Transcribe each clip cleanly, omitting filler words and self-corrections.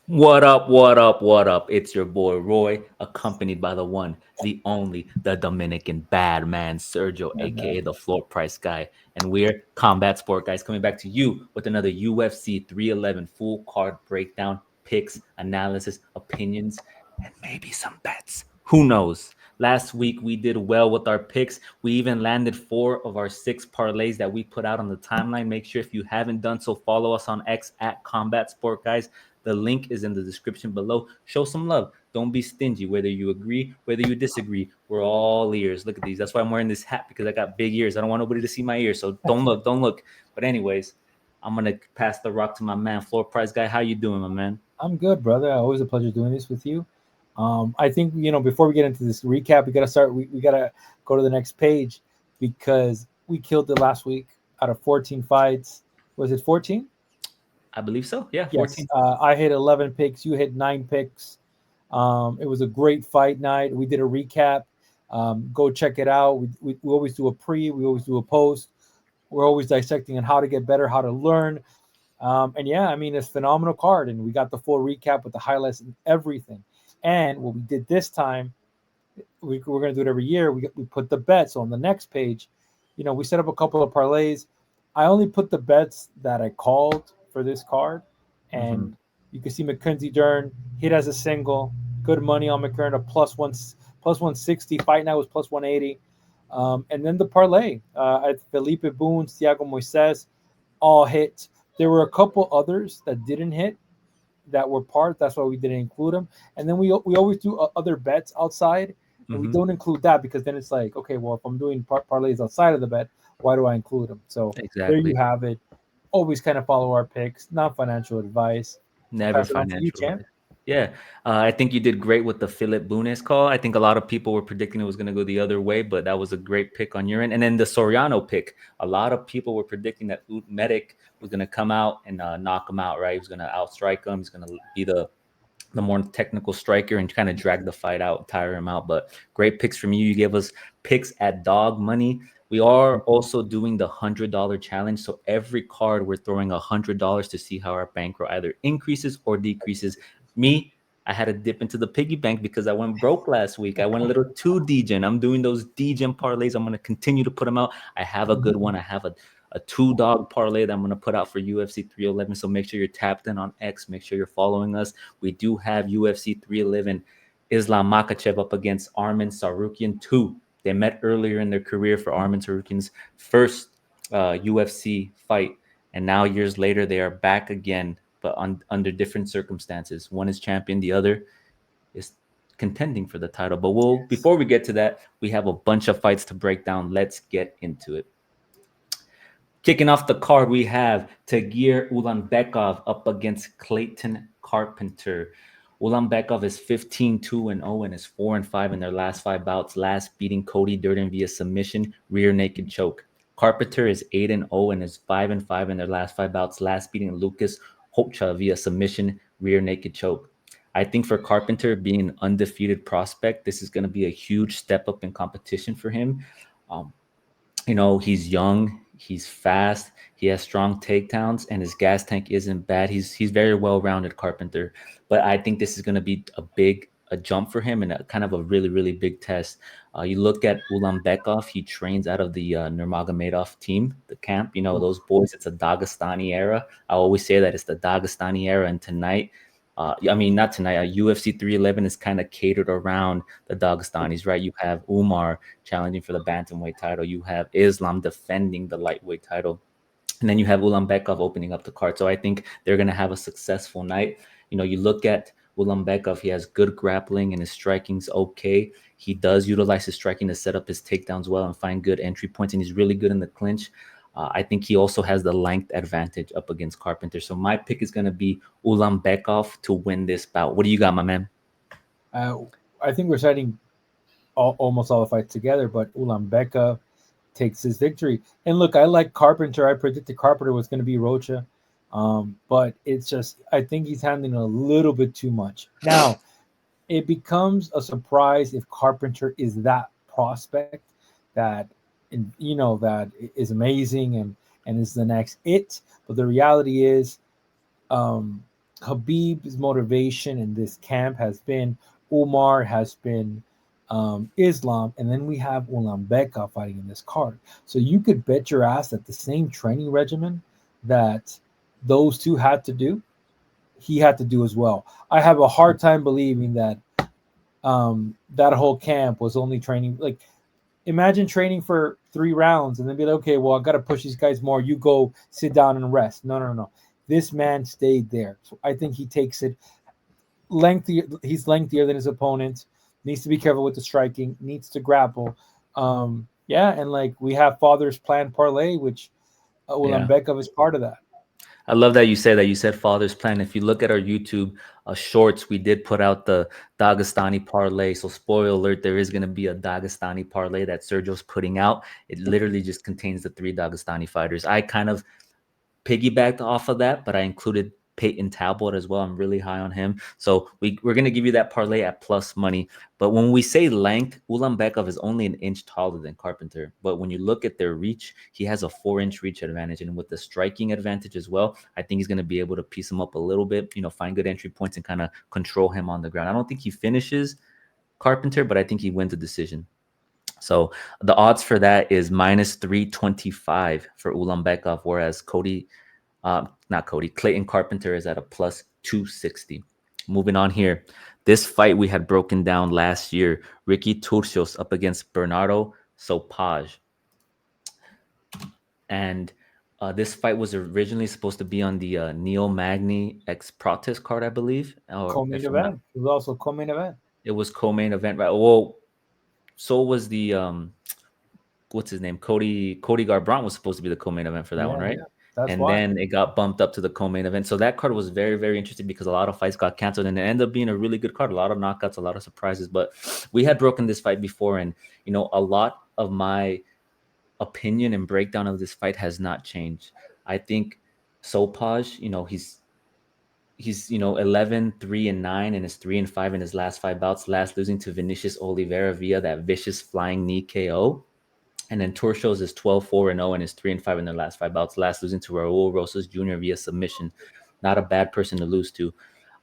What up, what up, what up? It's your boy Roy, accompanied by the one, the only, the Dominican bad man, Sergio, aka the floor price guy. And we're Combat Sport Guys coming back to you with another UFC 311 full card breakdown, picks, analysis, opinions, and maybe some bets. Who knows? Last week we did well with our picks. We even landed 4 of our 6 parlays that we put out on the timeline. Make sure if you haven't done so, follow us on X at Combat Sport Guys. The link is in the description below. Show some love. Don't be stingy. Whether you agree, whether you disagree, we're all ears. Look at these. That's why I'm wearing this hat, because I got big ears. I don't want nobody to see my ears. So don't look, don't look. But anyways, I'm gonna pass the rock to my man, floor price guy. How you doing, my man? I'm good, brother. Always a pleasure doing this with you. I think before we get into this recap, we gotta start. We gotta go to the next page because we killed it last week. Out of 14 fights, was it 14? I believe so. Yeah, Yes. 14. I hit 11 picks. You hit 9 picks. It was a great fight night. We did a recap. Go check it out. We always do a pre. We always do a post. We're always dissecting on how to get better, how to learn. And yeah, I mean, it's a phenomenal card. And we got the full recap with the highlights and everything. And what we did this time, we're going to do it every year. We put the bets on the next page. We set up a couple of parlays. I only put the bets that I called for this card. Mm-hmm. And you can see Mackenzie Dern hit as a single. Good money on McKern, a plus 160. Fight Night was plus 180. And then the parlay at Felipe Boone, Thiago Moises, all hit. There were a couple others that didn't hit that were part. That's why we didn't include them. And then we always do other bets outside, and we Mm-hmm. don't include that because then it's like, okay, well, if I'm doing parlays outside of the bet, why do I include them? So there you Exactly. have it. Always kind of follow our picks, not financial advice. I'll Never pass it on to you, financial champ. advice. Yeah, I think you did great with the Philip Bunes call. I think a lot of people were predicting it was going to go the other way, but that was a great pick on your end. And then the Soriano pick, a lot of people were predicting that Medic was going to come out and knock him out. Right, he was going to outstrike him. He's going to be the more technical striker and kind of drag the fight out, tire him out. But great picks from you. You gave us picks at dog money. We are also doing the $100 challenge. So every card we're throwing $100 to see how our bankroll either increases or decreases. Me, I had to dip into the piggy bank because I went broke last week. I went a little too degen. I'm doing those degen parlays. I'm going to continue to put them out. I have a good one. I have a 2 dog parlay that I'm going to put out for UFC 311. So make sure you're tapped in on X. Make sure you're following us. We do have UFC 311 Islam Makhachev up against Arman Tsarukyan II. They met earlier in their career for Arman Tsarukyan's first UFC fight. And now years later, they are back again, but under different circumstances. One is champion, the other is contending for the title. But Yes. before we get to that, we have a bunch of fights to break down. Let's get into it. Kicking off the card, we have Tagir Ulanbekov up against Clayton Carpenter. Ulanbekov is 15-2-0 and is 4-5 in their last 5 bouts, last beating Cody Durden via submission, rear naked choke. Carpenter is 8-0 and is 5-5 in their last 5 bouts, last beating Lucas Hopcha via submission, rear naked choke. I think for Carpenter being an undefeated prospect, this is going to be a huge step up in competition for him. Um, he's young, he's fast, he has strong takedowns, and his gas tank isn't bad. He's very well rounded, Carpenter. But I think this is going to be a jump for him and a kind of a really really big test. You look at Ulanbekov; he trains out of the Nurmagomedov team, the camp. Those boys. It's a Dagestani era. I always say that it's the Dagestani era, and tonight. I mean, not tonight. UFC 311 is kind of catered around the Dagestanis, right? You have Umar challenging for the bantamweight title. You have Islam defending the lightweight title. And then you have Ulanbekov opening up the card. So I think they're going to have a successful night. You look at Ulanbekov, he has good grappling and his striking's okay. He does utilize his striking to set up his takedowns well and find good entry points, and he's really good in the clinch. I think he also has the length advantage up against Carpenter. So my pick is going to be Ulanbekov to win this bout. What do you got, my man? Uh, I think we're citing almost all the fights together, but Ulanbeka takes his victory. And look, I like Carpenter. I predicted Carpenter was going to be Rocha, but it's just I think he's handling a little bit too much. Now, it becomes a surprise if Carpenter is that prospect that that is amazing and is the next it. But the reality is, um, Khabib's motivation in this camp has been Umar, has been Islam, and then we have Ulanbekov fighting in this card. So you could bet your ass that the same training regimen that those two had to do, he had to do as well. I have a hard time believing that that whole camp was only training. Like, imagine training for 3 rounds and then be like, okay, well, I got to push these guys more. You go sit down and rest. No, no, no. This man stayed there. So I think he takes it lengthy. He's lengthier than his opponent. Needs to be careful with the striking. Needs to grapple. Yeah, and like we have Father's Plan Parlay, which Yeah. Ulanbekov is part of that. I love that you say that. You said father's plan. If you look at our YouTube shorts, we did put out the Dagestani parlay. So, spoiler alert, there is going to be a Dagestani parlay that Sergio's putting out. It literally just contains the 3 Dagestani fighters. I kind of piggybacked off of that, but I included Peyton Talbott as well. I'm really high on him. So we're going to give you that parlay at plus money. But when we say length, Ulanbekov is only an inch taller than Carpenter. But when you look at their reach, he has a 4-inch reach advantage. And with the striking advantage as well, I think he's going to be able to piece him up a little bit, find good entry points and kind of control him on the ground. I don't think he finishes Carpenter, but I think he wins the decision. So the odds for that is minus 325 for Ulanbekov, whereas Clayton Carpenter is at a plus 260. Moving on here. This fight we had broken down last year. Ricky Turcios up against Bernardo Sopaj. And this fight was originally supposed to be on the Neil Magny X Protest card, I believe. Co-main event. It was also co-main event. It was co-main event, right? Well, so was the what's his name? Cody Garbrandt was supposed to be the co-main event for that one, right? Yeah. And why. Then it got bumped up to the co-main event. So that card was very, very interesting because a lot of fights got canceled and it ended up being a really good card. A lot of knockouts, a lot of surprises. But we had broken this fight before, and a lot of my opinion and breakdown of this fight has not changed. I think Sopaj, he's 11-3-9 and is 3-5 in his last 5 bouts, last losing to Vinicius Oliveira via that vicious flying knee KO. And then Turcios is 12-4-0 and is 3-5 in their last 5 bouts, last losing to Raul Rosas Jr. via submission. Not a bad person to lose to.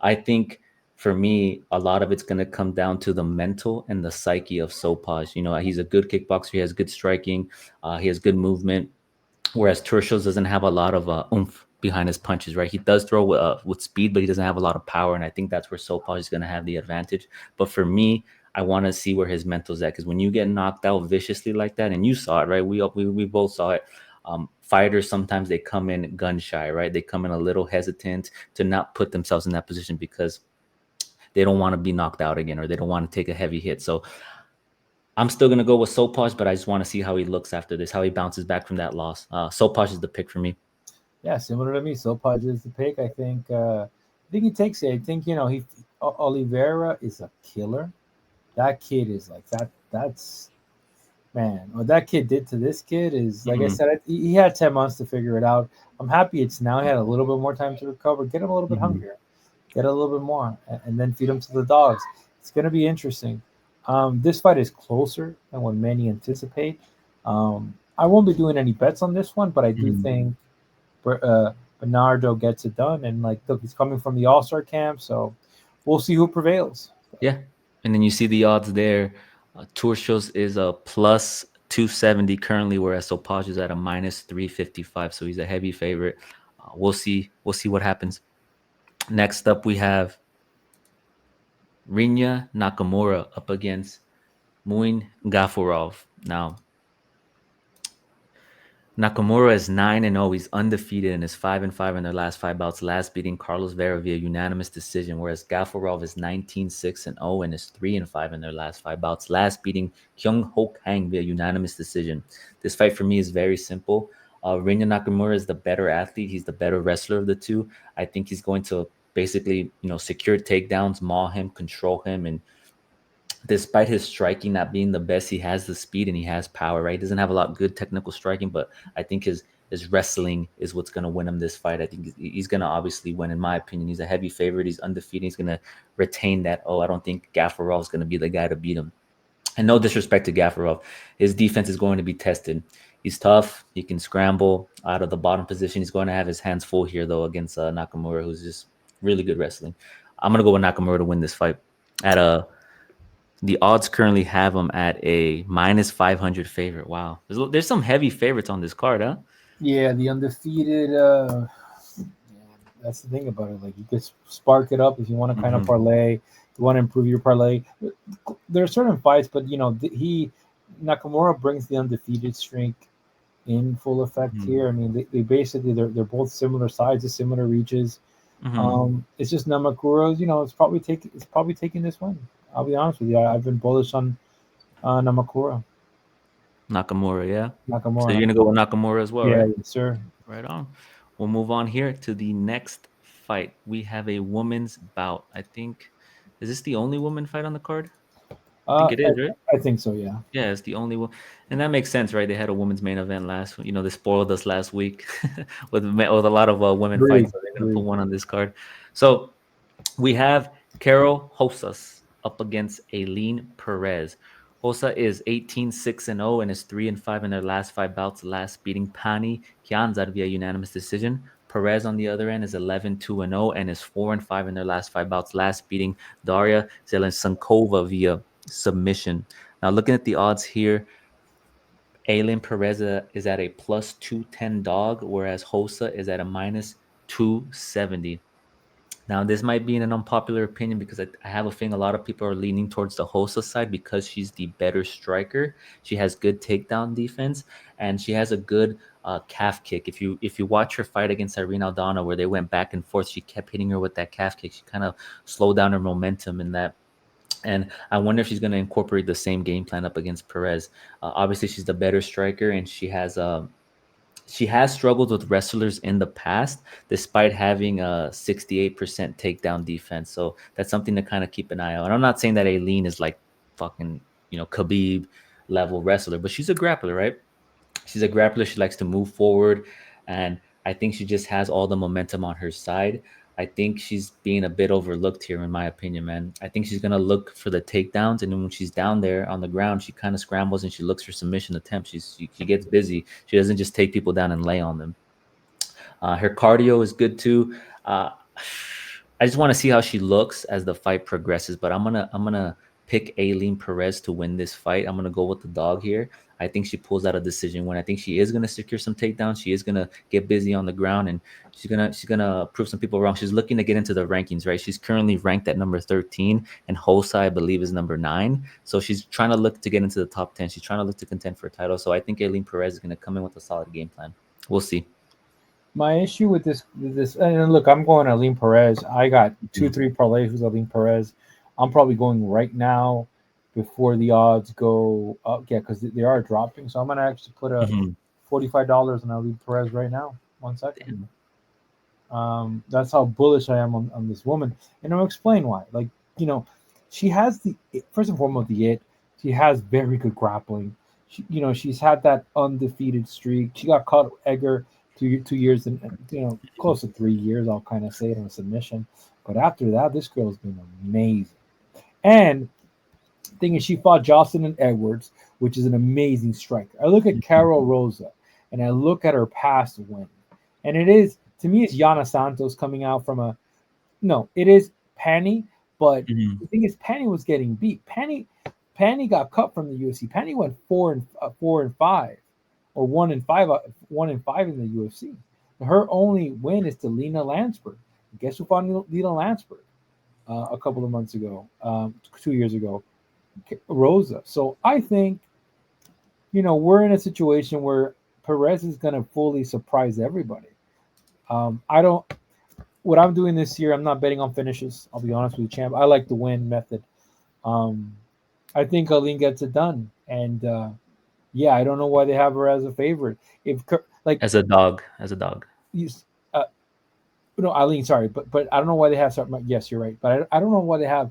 I think for me, a lot of it's going to come down to the mental and the psyche of Sopaj. He's a good kickboxer. He has good striking. He has good movement. Whereas Turcios doesn't have a lot of oomph behind his punches, right? He does throw with speed, but he doesn't have a lot of power. And I think that's where Sopaj is going to have the advantage. But for me, I want to see where his mental's at, because when you get knocked out viciously like that, and you saw it, right? We both saw it. Fighters, sometimes they come in gun shy, right? They come in a little hesitant to not put themselves in that position because they don't want to be knocked out again, or they don't want to take a heavy hit. So I'm still going to go with Sopaj, but I just want to see how he looks after this, how he bounces back from that loss. Sopaj is the pick for me. Yeah, similar to me. Sopaj is the pick. I think he takes it. I think, Oliveira is a killer. That kid is like that. That's, man, what that kid did to this kid is, like I said, he had 10 months to figure it out. I'm happy it's now. He had a little bit more time to recover. Get him a little bit hungrier. Get a little bit more, and then feed him to the dogs. It's going to be interesting. This fight is closer than what many anticipate. I won't be doing any bets on this one, but I do think Bernardo gets it done. And look, he's coming from the All-Star camp, so we'll see who prevails. Yeah. And then you see the odds there. Turcios is a plus 270 currently, whereas Sopaj is at a minus 355. So he's a heavy favorite. We'll see what happens. Next up, we have Rinya Nakamura up against Muin Gafurov. Now, Nakamura is 9-0. He's undefeated and is 5-5 in their last 5 bouts, last beating Carlos Vera via unanimous decision, whereas Gafurov is 19-6-0 and is 3-5 in their last 5 bouts, last beating Kyung Ho Kang via unanimous decision. This fight for me is very simple. Rinya Nakamura is the better athlete. He's the better wrestler of the two. I think he's going to basically, secure takedowns, maul him, control him, and despite his striking not being the best, he has the speed and he has power, right? He doesn't have a lot of good technical striking, but I think his wrestling is what's going to win him this fight. I think he's going to obviously win, in my opinion. He's a heavy favorite. He's undefeated. He's going to retain that. I don't think Gafurov is going to be the guy to beat him. And no disrespect to Gafurov. His defense is going to be tested. He's tough. He can scramble out of the bottom position. He's going to have his hands full here, though, against Nakamura, who's just Really good wrestling. I'm gonna go with Nakamura to win this fight. The odds currently have him at a minus 500 favorite. Wow, there's some heavy favorites on this card, huh? Yeah, the undefeated. That's the thing about it. Like you could spark it up if you want to kind of parlay. You want to improve your parlay. There are certain fights, but Nakamura brings the undefeated streak in full effect here. I mean, they basically they're both similar sizes, similar reaches. It's just Nakamura. It's probably taking this one. I'll be honest with you. I've been bullish on Nakamura. Nakamura, yeah. Nakamura. So you're gonna go with Nakamura as well, yeah, right? yes, sir. Right on. We'll move on here to the next fight. We have a women's bout. I think is this the only woman fight on the card? I think it is, right? I think so. Yeah. Yeah, it's the only one, and that makes sense, right? They had a women's main event last. They spoiled us last week with a lot of women fights. So they're gonna put one on this card. So we have Carol Rosas up against Aileen Perez. Rosa is 18-6-0 and is 3-5 in their last 5 bouts, last beating Pani Kianzad via unanimous decision. Perez on the other end is 11-2-0 and is 4-5 in their last 5 bouts, last beating Daria Zelensankova via submission. Now, looking at the odds here, Aileen Perez is at a plus 210 dog, whereas Rosa is at a minus 270. Now, this might be an unpopular opinion because I have a feeling a lot of people are leaning towards the Rosa side because she's the better striker. She has good takedown defense and she has a good calf kick. If you watch her fight against Irene Aldana, where they went back and forth, she kept hitting her with that calf kick. She kind of slowed down her momentum in that. And I wonder if she's going to incorporate the same game plan up against Perez. Obviously, she's the better striker and she has struggled with wrestlers in the past, despite having a 68% takedown defense. So that's something to kind of keep an eye on. And I'm not saying that Aileen is like fucking, Khabib level wrestler, but she's a grappler, right? She's a grappler. She likes to move forward. And I think she just has all the momentum on her side. I think she's being a bit overlooked here, in my opinion, man. I think she's going to look for the takedowns. And then when she's down there on the ground, she kind of scrambles and she looks for submission attempts. She gets busy. She doesn't just take people down and lay on them. Her cardio is good too. I just want to see how she looks as the fight progresses. But I'm gonna pick Aileen Perez to win this fight. I'm gonna go with the dog here. I think she pulls out a decision win. I think she is gonna secure some takedowns. She is gonna get busy on the ground, and she's gonna prove some people wrong. She's looking to get into the rankings, right? She's currently ranked at number 13, and Rosa, I believe, is number 9. So she's trying to look to get into the top 10. She's trying to look to contend for a title. So I think Aileen Perez is gonna come in with a solid game plan. We'll see. My issue with this, and look, I'm going Aileen Perez. I got 2-3 parlays with Aileen Perez. I'm probably going right now before the odds go up. Yeah, because they are dropping. So I'm going to actually put a $45 on Aileen Perez right now. 1 second. That's how bullish I am on this woman. And I'll explain why. Like, she has first and foremost, she has very good grappling. She's had that undefeated streak. She got caught Egger 2 years and close to 3 years, I'll kind of say it on a submission. But after that, this girl's been amazing. And the thing is, she fought Jocelyn and Edwards, which is an amazing striker. I look at Carol Rosa and I look at her past win. And it is, to me, it's Yana Santos coming out from it is Pani, but the thing is, Pani was getting beat. Pani got cut from the UFC. Pani went 4-5. Or 1-5 in the UFC. Her only win is to Lena Landsberg. Guess who fought Lena Landsberg a couple of months ago, 2 years ago? Rosa. So I think, we're in a situation where Perez is going to fully surprise everybody. What I'm doing this year, I'm not betting on finishes. I'll be honest with you, champ. I like the win method. I think Aileen gets it done. And, yeah, I don't know why they have her as a favorite. As a dog. No, Aileen, sorry, but I don't know why they have. Yes, you're right, but I don't know why they have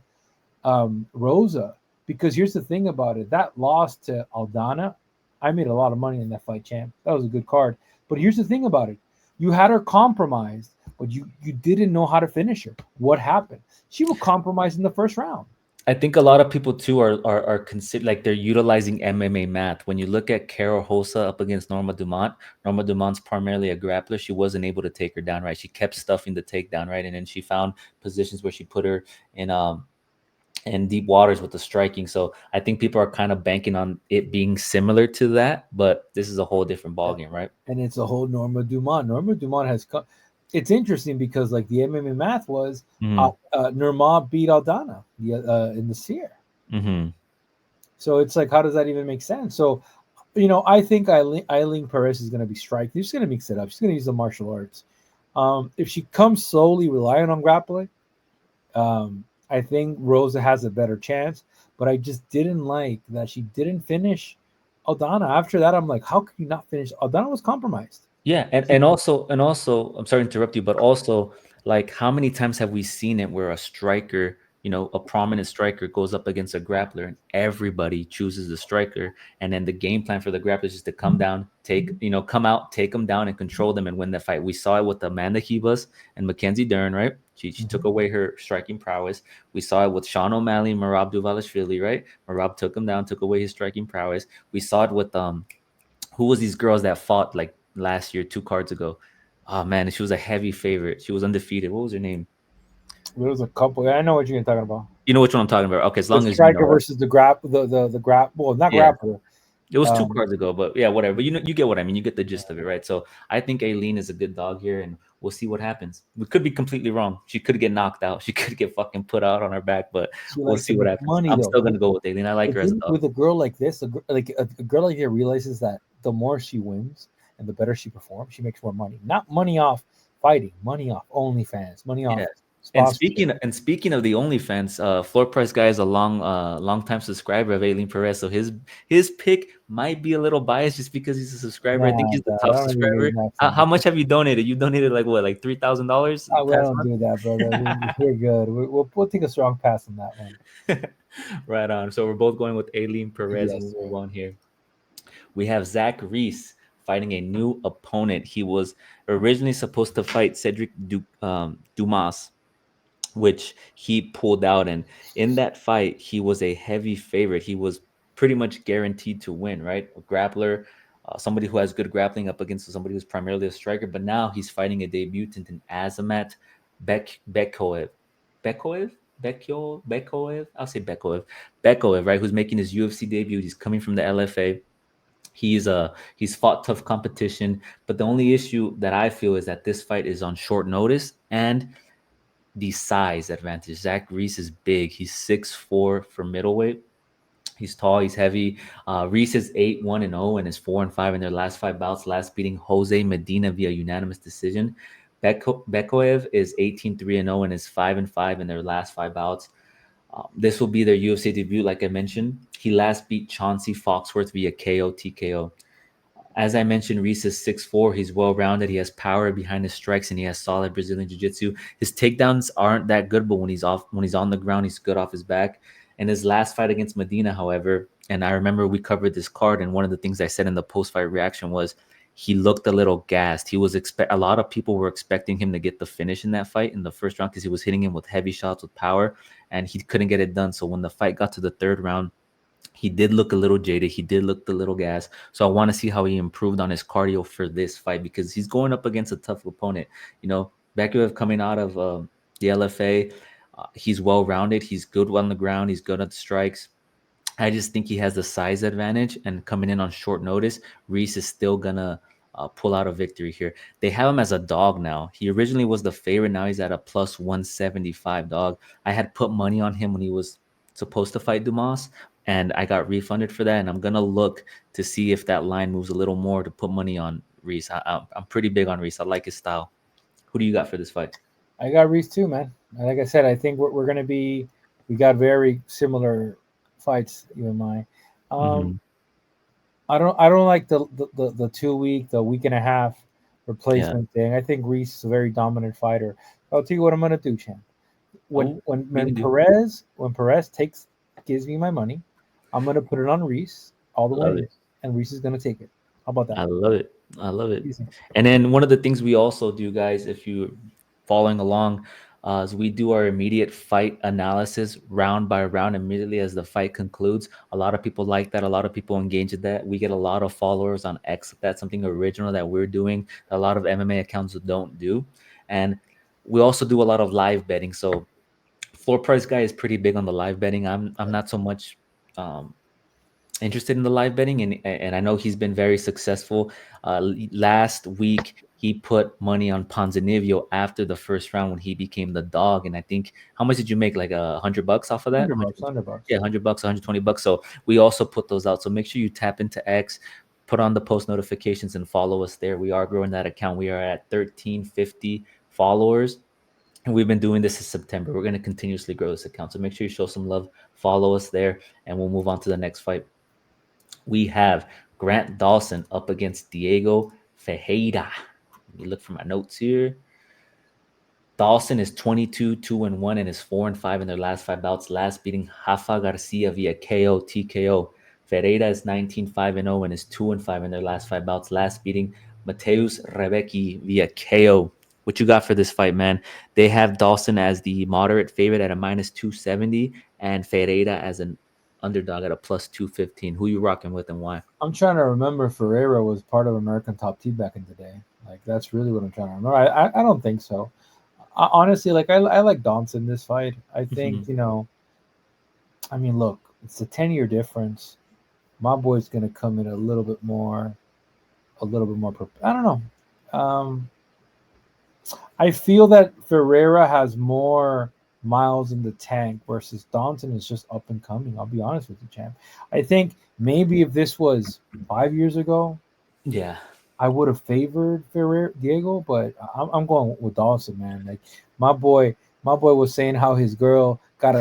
Rosa, because here's the thing about it: that loss to Aldana, I made a lot of money in that fight, champ. That was a good card. But here's the thing about it: you had her compromised, but you didn't know how to finish her. What happened? She was compromised in the first round. I think a lot of people too are consider like they're utilizing MMA math. When you look at Carol Hosa up against Norma Dumont, Norma Dumont's primarily a grappler. She wasn't able to take her down right. She kept stuffing the takedown right, and then she found positions where she put her in deep waters with the striking. So I think people are kind of banking on it being similar to that, but this is a whole different ballgame, right? And it's a whole Norma Dumont. Norma Dumont has come. It's interesting because like the MMA math was Nurma beat Aldana in the Sear. Mm-hmm. So it's like, how does that even make sense? So, I think Eileen Perez is going to be striking. She's going to mix it up. She's going to use the martial arts. If she comes solely relying on grappling, I think Rosa has a better chance. But I just didn't like that she didn't finish Aldana. After that, I'm like, how could you not finish? Aldana was compromised. Yeah, and also I'm sorry to interrupt you, but also like how many times have we seen it where a striker, a prominent striker goes up against a grappler and everybody chooses the striker, and then the game plan for the grappler is just to come down, come out, take them down and control them and win the fight. We saw it with Amanda Hebus and Mackenzie Dern, right? She took away her striking prowess. We saw it with Sean O'Malley and Merab Dvalishvilli, right? Merab took him down, took away his striking prowess. We saw it with who was these girls that fought like last year, 2 cards ago? Oh man, she was a heavy favorite. She was undefeated. What was her name? There was a couple. I know what you're talking about. You know which one I'm talking about. Okay, as long The as striker versus the grab. Well, not yeah. grappler. It was 2 cards ago, but yeah, whatever. But you get what I mean. You get the gist of it, right? So I think Aileen is a good dog here, and we'll see what happens. We could be completely wrong. She could get knocked out. She could get fucking put out on her back, but we'll see what happens. I'm still gonna go with Aileen. I like her as a dog. With a girl like this, a girl like here realizes that the more she wins and the better she performs, she makes more money. Not money off fighting, money off OnlyFans, money off. Yeah. And speaking of the OnlyFans, Floor Price guy is a long time subscriber of Aileen Perez, so his pick might be a little biased just because he's a subscriber. I think he's the top subscriber. How much have you donated? You donated like what, like $3,000? I don't do that, brother. We're good. We'll take a strong pass on that one. Right on. So we're both going with Aileen Perez. Yes, We'll move on here. We have Zach Reese fighting a new opponent. He was originally supposed to fight Cedric Dumas, which he pulled out. And in that fight, he was a heavy favorite. He was pretty much guaranteed to win, right? A grappler, somebody who has good grappling up against somebody who's primarily a striker. But now he's fighting a debutant in Azamat Bekeov. Bekeov? I'll say Bekeov. Bekeov, right? Who's making his UFC debut. He's coming from the LFA. He's fought tough competition, but the only issue that I feel is that this fight is on short notice and the size advantage. Zach Reese is big. He's 6'4" for middleweight. He's tall. He's heavy. Reese is 8-1-0 and is 4-5 in their last 5 bouts. Last beating Jose Medina via unanimous decision. Bekeov is 18-3-0 and is 5-5 in their last 5 bouts. This will be their UFC debut, like I mentioned. He last beat Chauncey Foxworth via KO TKO. As I mentioned, Reese is 6'4". He's well-rounded. He has power behind his strikes, and he has solid Brazilian jiu-jitsu. His takedowns aren't that good, but when he's on the ground, he's good off his back. In his last fight against Medina, however, and I remember we covered this card, and one of the things I said in the post-fight reaction was he looked a little gassed. He was a lot of people were expecting him to get the finish in that fight in the first round because he was hitting him with heavy shots with power, and he couldn't get it done. So when the fight got to the third round, he did look a little jaded. He did look a little gas. So I want to see how he improved on his cardio for this fight because he's going up against a tough opponent. Bekeov coming out of the LFA, he's well-rounded. He's good on the ground. He's good at the strikes. I just think he has the size advantage, and coming in on short notice, Reese is still going to pull out a victory here. They have him as a dog now. He originally was the favorite. Now he's at a plus 175 dog. I had put money on him when he was supposed to fight Dumas, and I got refunded for that. And I'm going to look to see if that line moves a little more to put money on Reese. I'm pretty big on Reese. I like his style. Who do you got for this fight? I got Reese too, man. Like I said, I think we're going to be – we got very similar fights, you and I. I don't like the 2 week, the week and a half replacement thing. I think Reese is a very dominant fighter. I'll tell you what I'm going to do, champ. When Perez gives me my money, I'm going to put it on Reese all the way, and Reese is going to take it. How about that? I love it. Easy. And then one of the things we also do, guys, if you're following along, As we do our immediate fight analysis round by round immediately as the fight concludes. A lot of people like that. A lot of people engage in that. We get a lot of followers on X. That's something original that we're doing that a lot of MMA accounts don't do. And we also do a lot of live betting. So Floor Price Guy is pretty big on the live betting. I'm not so much um, interested in the live betting, and I know he's been very successful. Last week he put money on Ponzinibbio after the first round when he became the dog, and I think how much did you make? Like $100 off of that? 100 bucks, 100 bucks. Yeah, $100, $120. So we also put those out. So make sure you tap into X, put on the post notifications, and follow us there. We are growing that account. We are at 1350 followers. And we've been doing this in September. We're going to continuously grow this account. So make sure you show some love, follow us there, and we'll move on to the next fight. We have Grant Dawson up against Diego Ferreira. Let me look for my notes here. Dawson is 22, 2-1, and is 4-5 in their last five bouts, last beating Rafa Garcia via KO, TKO. Ferreira is 19, 5-0, and is 2-5 in their last five bouts, last beating Mateus Rebecki via KO. What you got for this fight, man? They have Dawson as the moderate favorite at a minus 270 and Ferreira as an underdog at a plus 215. Who you rocking with and why? I'm trying to remember Ferreira was part of American Top Team back in the day. Like that's really what I'm trying to remember. I don't think so. Honestly, like I like Dawson in this fight. I think I mean, look, it's a 10-year difference. My boy's gonna come in a little bit more. I don't know. I feel that Ferreira has more miles in the tank versus Dawson is just up and coming. I'll be honest with you, champ. I think maybe if this was 5 years ago, Yeah. I would have favored Ferreira Diego, but I'm going with Dawson, man. Like my boy was saying how his girl got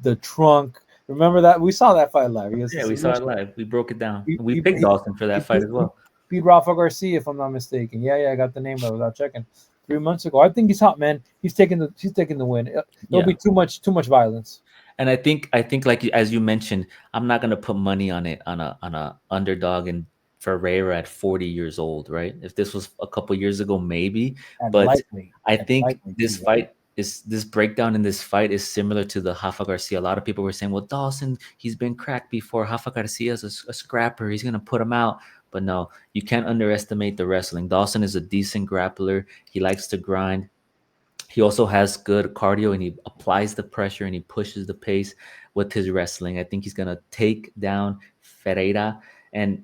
the trunk. Remember that we saw that fight live. Yeah, we saw it live. We broke it down. He, We he, picked he, Dawson for he that fight beat, as well. beat Rafa Garcia, if I'm not mistaken. Yeah, I got the name right without checking. 3 months ago, I think he's hot, man. He's taking the win. It'll be too much violence. And I think like as you mentioned, I'm not gonna put money on it on a underdog and Ferreira at 40 years old, right? If this was a couple years ago, maybe. And But lightly, I and think lightly this too, right? fight is this breakdown in this fight is similar to the Rafa Garcia. A lot of people were saying, well, Dawson, he's been cracked before. Rafa Garcia is a scrapper. He's gonna put him out. But no, you can't underestimate the wrestling. Dawson is a decent grappler. He likes to grind. He also has good cardio and he applies the pressure and he pushes the pace with his wrestling. I think he's going to take down Ferreira. And,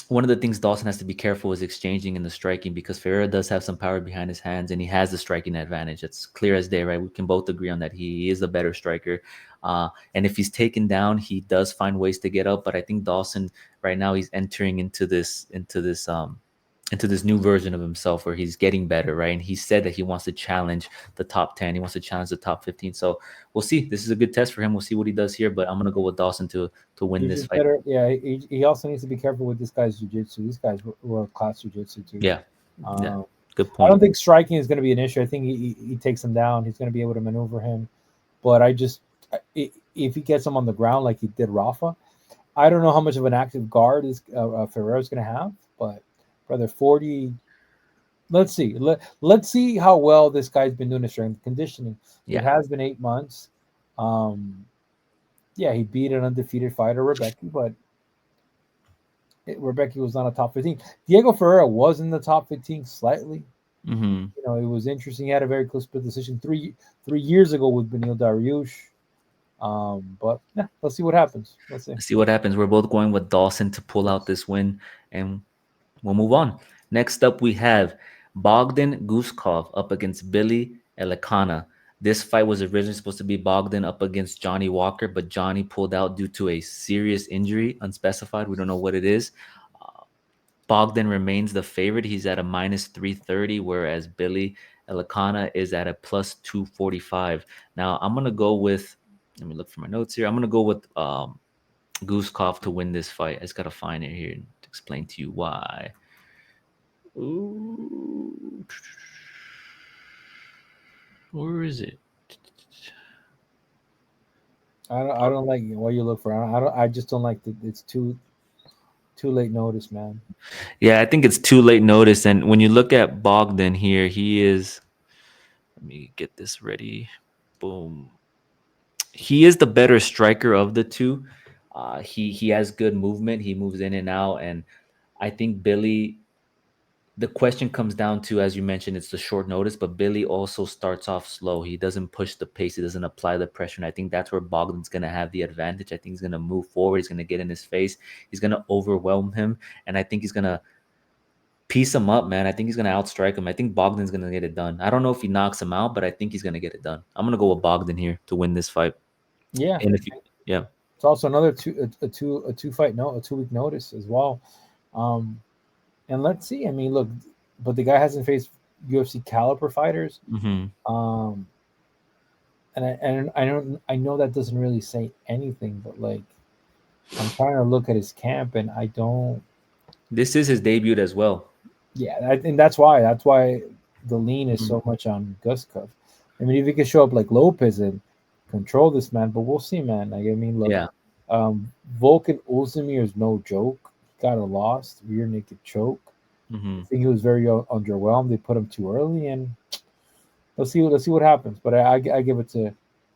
one of the things Dawson has to be careful is exchanging in the striking because Ferreira does have some power behind his hands and he has the striking advantage. It's clear as day, right? We can both agree on that. He is the better striker. And if he's taken down, he does find ways to get up. But I think Dawson right now he's entering into this new version of himself where he's getting better, right? And he said that he wants to challenge the top 10. He wants to challenge the top 15. So we'll see. This is a good test for him. We'll see what he does here, but I'm going to go with Dawson to win He's this just fight. better. Yeah, he also needs to be careful with this guy's jiu-jitsu. These guys were class jiu-jitsu too. Yeah. Good I point. don't think striking is going to be an issue. I think he takes him down. He's going to be able to maneuver him. But if he gets him on the ground like he did Rafa, I don't know how much of an active guard is Ferreira's going to have. But brother, 40. Let's see. Let's see how well this guy's been doing his strength conditioning. Yeah. It has been 8 months. Yeah, he beat an undefeated fighter, Rebecki, but Rebecki was not a top 15. Diego Ferreira was in the top 15 slightly. Mm-hmm. It was interesting. He had a very close split decision 3 years ago with Benil Dariush. But yeah, let's see what happens. Let's see what happens. We're both going with Dawson to pull out this win, and we'll move on. Next up, we have Bogdan Guskov up against Billy Elekana. This fight was originally supposed to be Bogdan up against Johnny Walker, but Johnny pulled out due to a serious injury, unspecified. We don't know what it is. Bogdan remains the favorite. He's at a minus 330, whereas Billy Elekana is at a plus 245. Now, I'm going to go with, let me look for my notes here. I'm going to go with Guskov to win this fight. I just got to find it here to explain to you why. Ooh. Where is it? I don't like what you look for. I just don't like that. It's too late notice, man. Yeah, I think it's too late notice. And when you look at Bogdan here, he is. Let me get this ready. Boom. He is the better striker of the two. He has good movement. He moves in and out, and I think Billy. The question comes down to, as you mentioned, it's the short notice, but Billy also starts off slow. He doesn't push the pace. He doesn't apply the pressure, and I think that's where Bogdan's going to have the advantage. I think he's going to move forward. He's going to get in his face. He's going to overwhelm him, and I think he's going to piece him up, man. I think he's going to outstrike him. I think Bogdan's going to get it done. I don't know if he knocks him out, but I think he's going to get it done. I'm going to go with Bogdan here to win this fight. Yeah, And if you, yeah, it's also another a 2 week notice as well. And let's see. I mean, look, but the guy hasn't faced UFC caliber fighters. Um, I know that doesn't really say anything, but like I'm trying to look at his camp, and I don't. this is his debut as well. Yeah, I think that's why the lean is Mhm. so much on Guskov. I mean, if he could show up like Lopez and control this man, but we'll see, man. Like I mean, look, Yeah. Volkan Ozdemir is no joke. He got a loss, rear naked choke. I Hmm. think he was very underwhelmed. They put him too early, and let's see what happens. But I give it to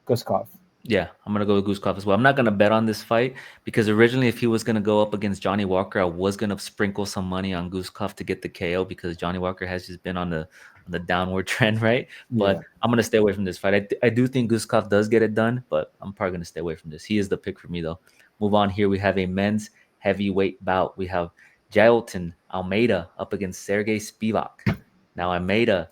Guskov. Yeah, I'm gonna go with Guskov as well. I'm not gonna bet on this fight because originally, if he was gonna go up against Johnny Walker, I was gonna sprinkle some money on Guskov to get the KO because Johnny Walker has just been on the downward trend, right? But Yeah, I'm gonna stay away from this fight. I do think Guskov does get it done, but I'm probably gonna stay away from this. He is the pick for me though. Move on here. We have a men's heavyweight bout. We have Jailton Almeida up against Sergey Spivak. Now Almeida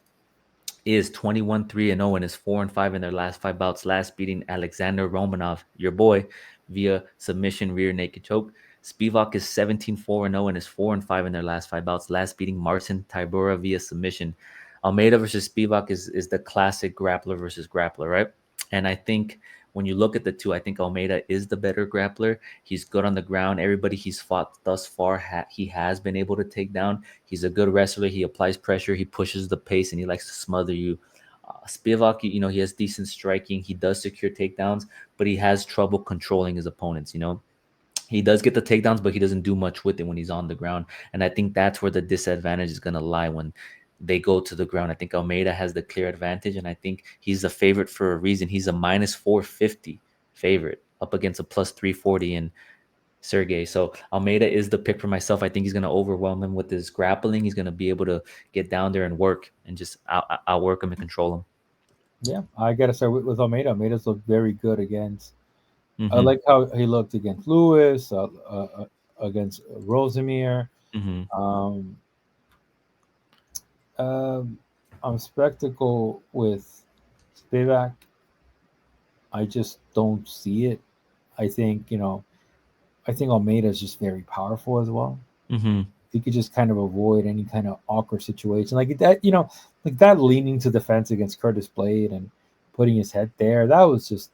is 21-3-0 and is 4-5 in their last five bouts, last beating Alexander Romanov, your boy, via submission rear naked choke. Spivak is 17-4-0 and is 4-5 in their last five bouts, last beating Marcin Tybura via submission. Almeida versus Spivak is the classic grappler versus grappler, right? And I think when you look at the two, I think Almeida is the better grappler. He's good on the ground. Everybody he's fought thus far, he has been able to take down. He's a good wrestler. He applies pressure. He pushes the pace, and he likes to smother you. Spivak, he has decent striking. He does secure takedowns, but he has trouble controlling his opponents. He does get the takedowns, but he doesn't do much with it when he's on the ground. And I think that's where the disadvantage is going to lie when they go to the ground. I think Almeida has the clear advantage, and I think he's a favorite for a reason. He's a minus 450 favorite up against a plus 340 in Sergey. So Almeida is the pick for myself. I think he's going to overwhelm him with his grappling. He's going to be able to get down there and work and just outwork him and control him. yeah. I gotta start with Almeida. Almeida's looked very good against. I Hmm. like how he looked against Lewis, against Rosemir. Hmm. Um, um, I'm spectacle with Spivac. I just don't see it. I think I think Almeida is just very powerful as well. Hmm. He could just kind of avoid any kind of awkward situation like that. Like that leaning to defense against Curtis Blade and putting his head there. That was just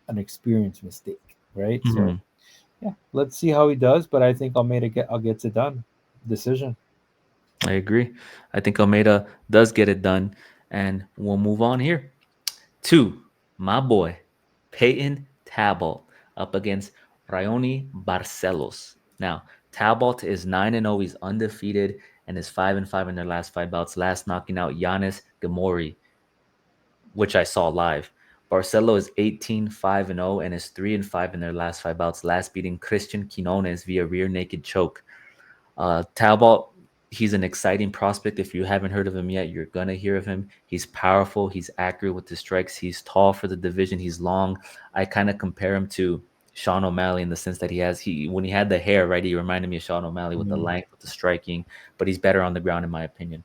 an experience mistake, right? So Hmm. yeah, let's see how he does. But I think I'll gets it done. Decision. I agree. I think Almeida does get it done. And we'll move on here to my boy, Peyton Talbot, up against Rayoni Barcelos. Now, Talbot is 9-0. He's undefeated and is 5-5 in their last five bouts, last knocking out Giannis Gamori, which I saw live. Barcelo is 18-5-0 and is 3-5 in their last five bouts, last beating Christian Quinones via rear naked choke. Talbot, he's an exciting prospect. If you haven't heard of him yet, you're gonna hear of him. He's powerful. He's accurate with the strikes. He's tall for the division. He's long. I kind of compare him to Sean O'Malley in the sense that he when he had the hair, right, he reminded me of Sean O'Malley with the Mhm. length, with the striking, but he's better on the ground in my opinion.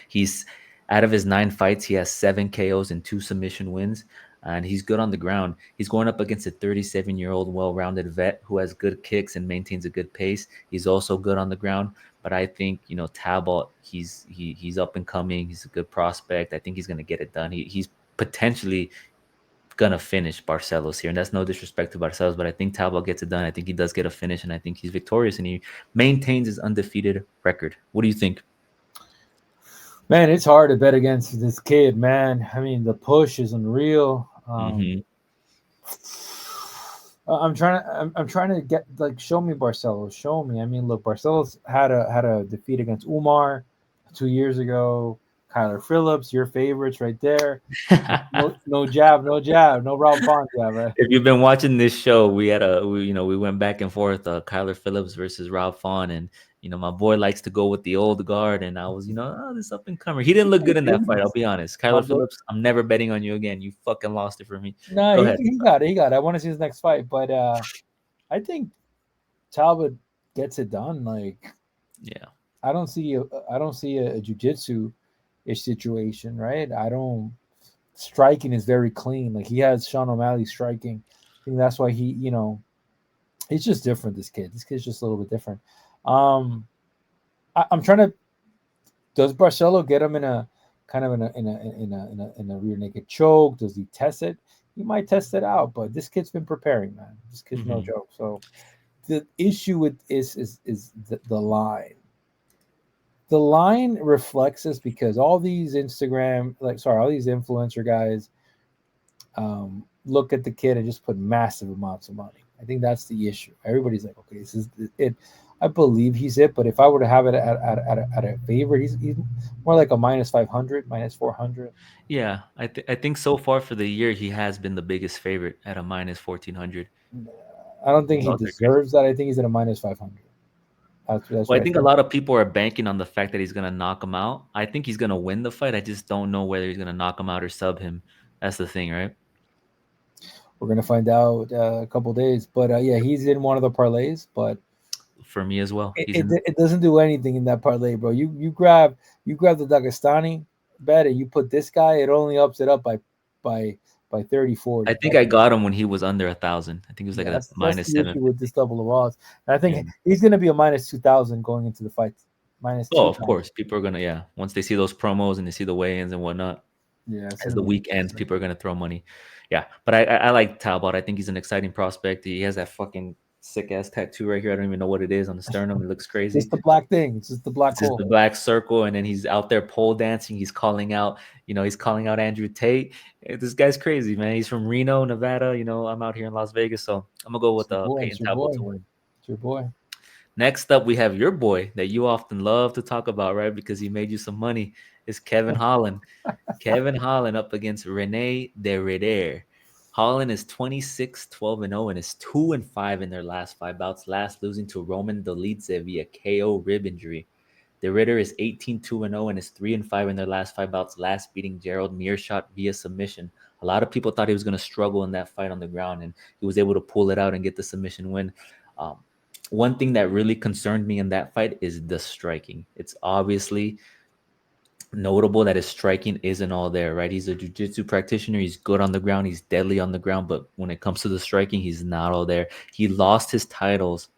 He's out of his nine fights, he has seven KOs and two submission wins, and he's good on the ground. He's going up against a 37-year-old well-rounded vet who has good kicks and maintains a good pace. He's also good on the ground, but I think Talbot, he's up and coming. He's a good prospect. I think he's going to get it done. He's potentially gonna finish Barcelos here, and that's no disrespect to Barcelos, but I think Talbot gets it done. I think he does get a finish, and I think he's victorious, and he maintains his undefeated record. What do you think? Man, it's hard to bet against this kid, man. I mean, the push is unreal. Hmm. I'm trying to get like show me Barcelos, show me. I mean, look, Barcelos had a defeat against Umar 2 years ago. Kyler Phillips, your favorites right there. No jab, no Rob Font jab, right? If you've been watching this show, we went back and forth, Kyler Phillips versus Rob Font, and my boy likes to go with the old guard, and I was, this up and comer. He didn't look good in that fight. I'll be honest. Kyler Phillips, I'm never betting on you again. You fucking lost it for me. No, Go ahead. he got it. He got it. I want to see his next fight, but I think Talbot gets it done. Like, yeah, I don't see a jiu-jitsu ish situation, right? I don't. Striking is very clean. Like, he has Sean O'Malley striking. I think that's why he's just different. This kid's just a little bit different. I'm trying to. Does Barcelos get him in a kind of in a rear naked choke? Does he test it? He might test it out, but this kid's been preparing, man. This kid's no joke. So the issue with is the line. The line reflects this because all these all these influencer guys look at the kid and just put massive amounts of money. I think that's the issue. Everybody's like, okay, this is it. I believe he's it, but if I were to have it at a favorite, he's more like a minus 500, minus 400. Yeah, I think so far for the year he has been the biggest favorite at a minus 1400. I don't think he deserves that. I think he's at a minus 500. That's well, I think a lot of people are banking on the fact that he's going to knock him out. I think he's going to win the fight. I just don't know whether he's going to knock him out or sub him. That's the thing, right? We're going to find out a couple days. But yeah, he's in one of the parlays. But for me as well, it doesn't do anything in that parlay, bro. You grab the Dagestani bet and you put this guy. It only ups it up by 30, 40. I think I got him when he was under 1,000. I think it was like a minus 7 with this double of odds. And I think he's going to be a minus 2,000 going into the fight. Minus. Oh, of course, people are gonna once they see those promos and they see the weigh-ins and whatnot. Yeah, as the week ends, people are gonna throw money. Yeah, but I like Talbot. I think he's an exciting prospect. He has that fucking sick ass tattoo right here. I don't even know what it is on the sternum. It looks crazy. It's the black thing. It's just the black hole. It's the black circle, and then he's out there pole dancing. He's calling out, Andrew Tate. This guy's crazy, man. He's from Reno, Nevada. I'm out here in Las Vegas, so I'm gonna go with Peyton Talbot to win. It's your boy. Next up, we have your boy that you often love to talk about, right? Because he made you some money. Is Kevin Holland. Kevin Holland up against Rene de Ritter. Holland is 26-12-0 and is 2-5 in their last 5 bouts, last losing to Roman Dolidze via KO rib injury. De Ritter is 18-2-0 and is 3-5 in their last 5 bouts, last beating Gerald Mearshot via submission. A lot of people thought he was going to struggle in that fight on the ground, and he was able to pull it out and get the submission win. One thing that really concerned me in that fight is the striking. It's obviously notable that his striking isn't all there, right? He's a jiu-jitsu practitioner. He's good on the ground. He's deadly on the ground. But when it comes to the striking, he's not all there. He lost his titles.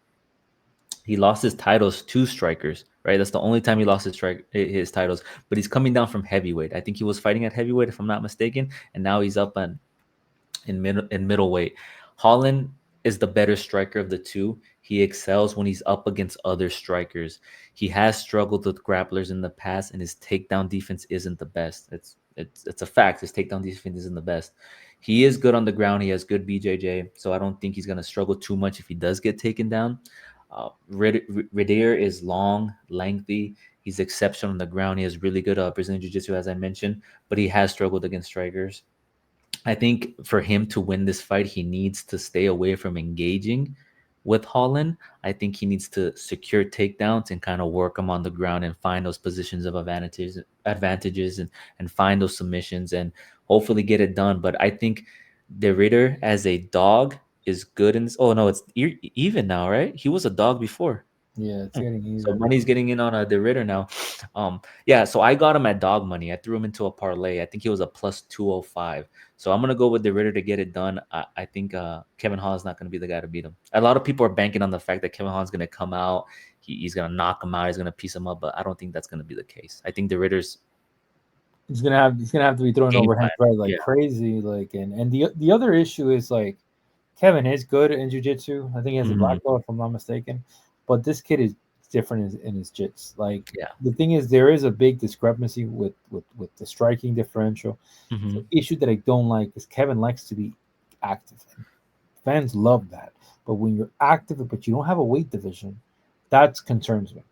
To strikers, right? That's the only time he lost his titles. But he's coming down from heavyweight. I think he was fighting at heavyweight, if I'm not mistaken. And now he's up in middleweight. Holland is the better striker of the two. He excels when he's up against other strikers. He has struggled with grapplers in the past, and his takedown defense isn't the best. It's a fact. His takedown defense isn't the best. He is good on the ground. He has good BJJ, so I don't think he's going to struggle too much if he does get taken down. Ritter is long, lengthy. He's exceptional on the ground. He has really good Brazilian Jiu-Jitsu, as I mentioned, but he has struggled against strikers. I think for him to win this fight, he needs to stay away from engaging with Holland. I think he needs to secure takedowns and kind of work him on the ground and find those positions of advantages and find those submissions and hopefully get it done. But I think De Ritter as a dog is good in this. Oh, no, it's even now, right? He was a dog before. Yeah, it's getting even. So money's getting in on De Ritter now. Yeah, so I got him at dog money. I threw him into a parlay. I think he was a plus 205. So I'm going to go with De Ritter to get it done. I think Kevin Holland's not going to be the guy to beat him. A lot of people are banking on the fact that Kevin Holland's going to come out. He's going to knock him out. He's going to piece him up, but I don't think that's going to be the case. I think De Ritter's he's gonna have to be throwing overhand right like crazy. Like and the other issue is like Kevin is good in jiu-jitsu. I think he has a black belt, if I'm not mistaken. But this kid is different in his jits. Like the thing is, there is a big discrepancy with the striking differential. The issue that I don't like is Kevin likes to be active. Fans love that, but when you're active but you don't have a weight division, that concerns me.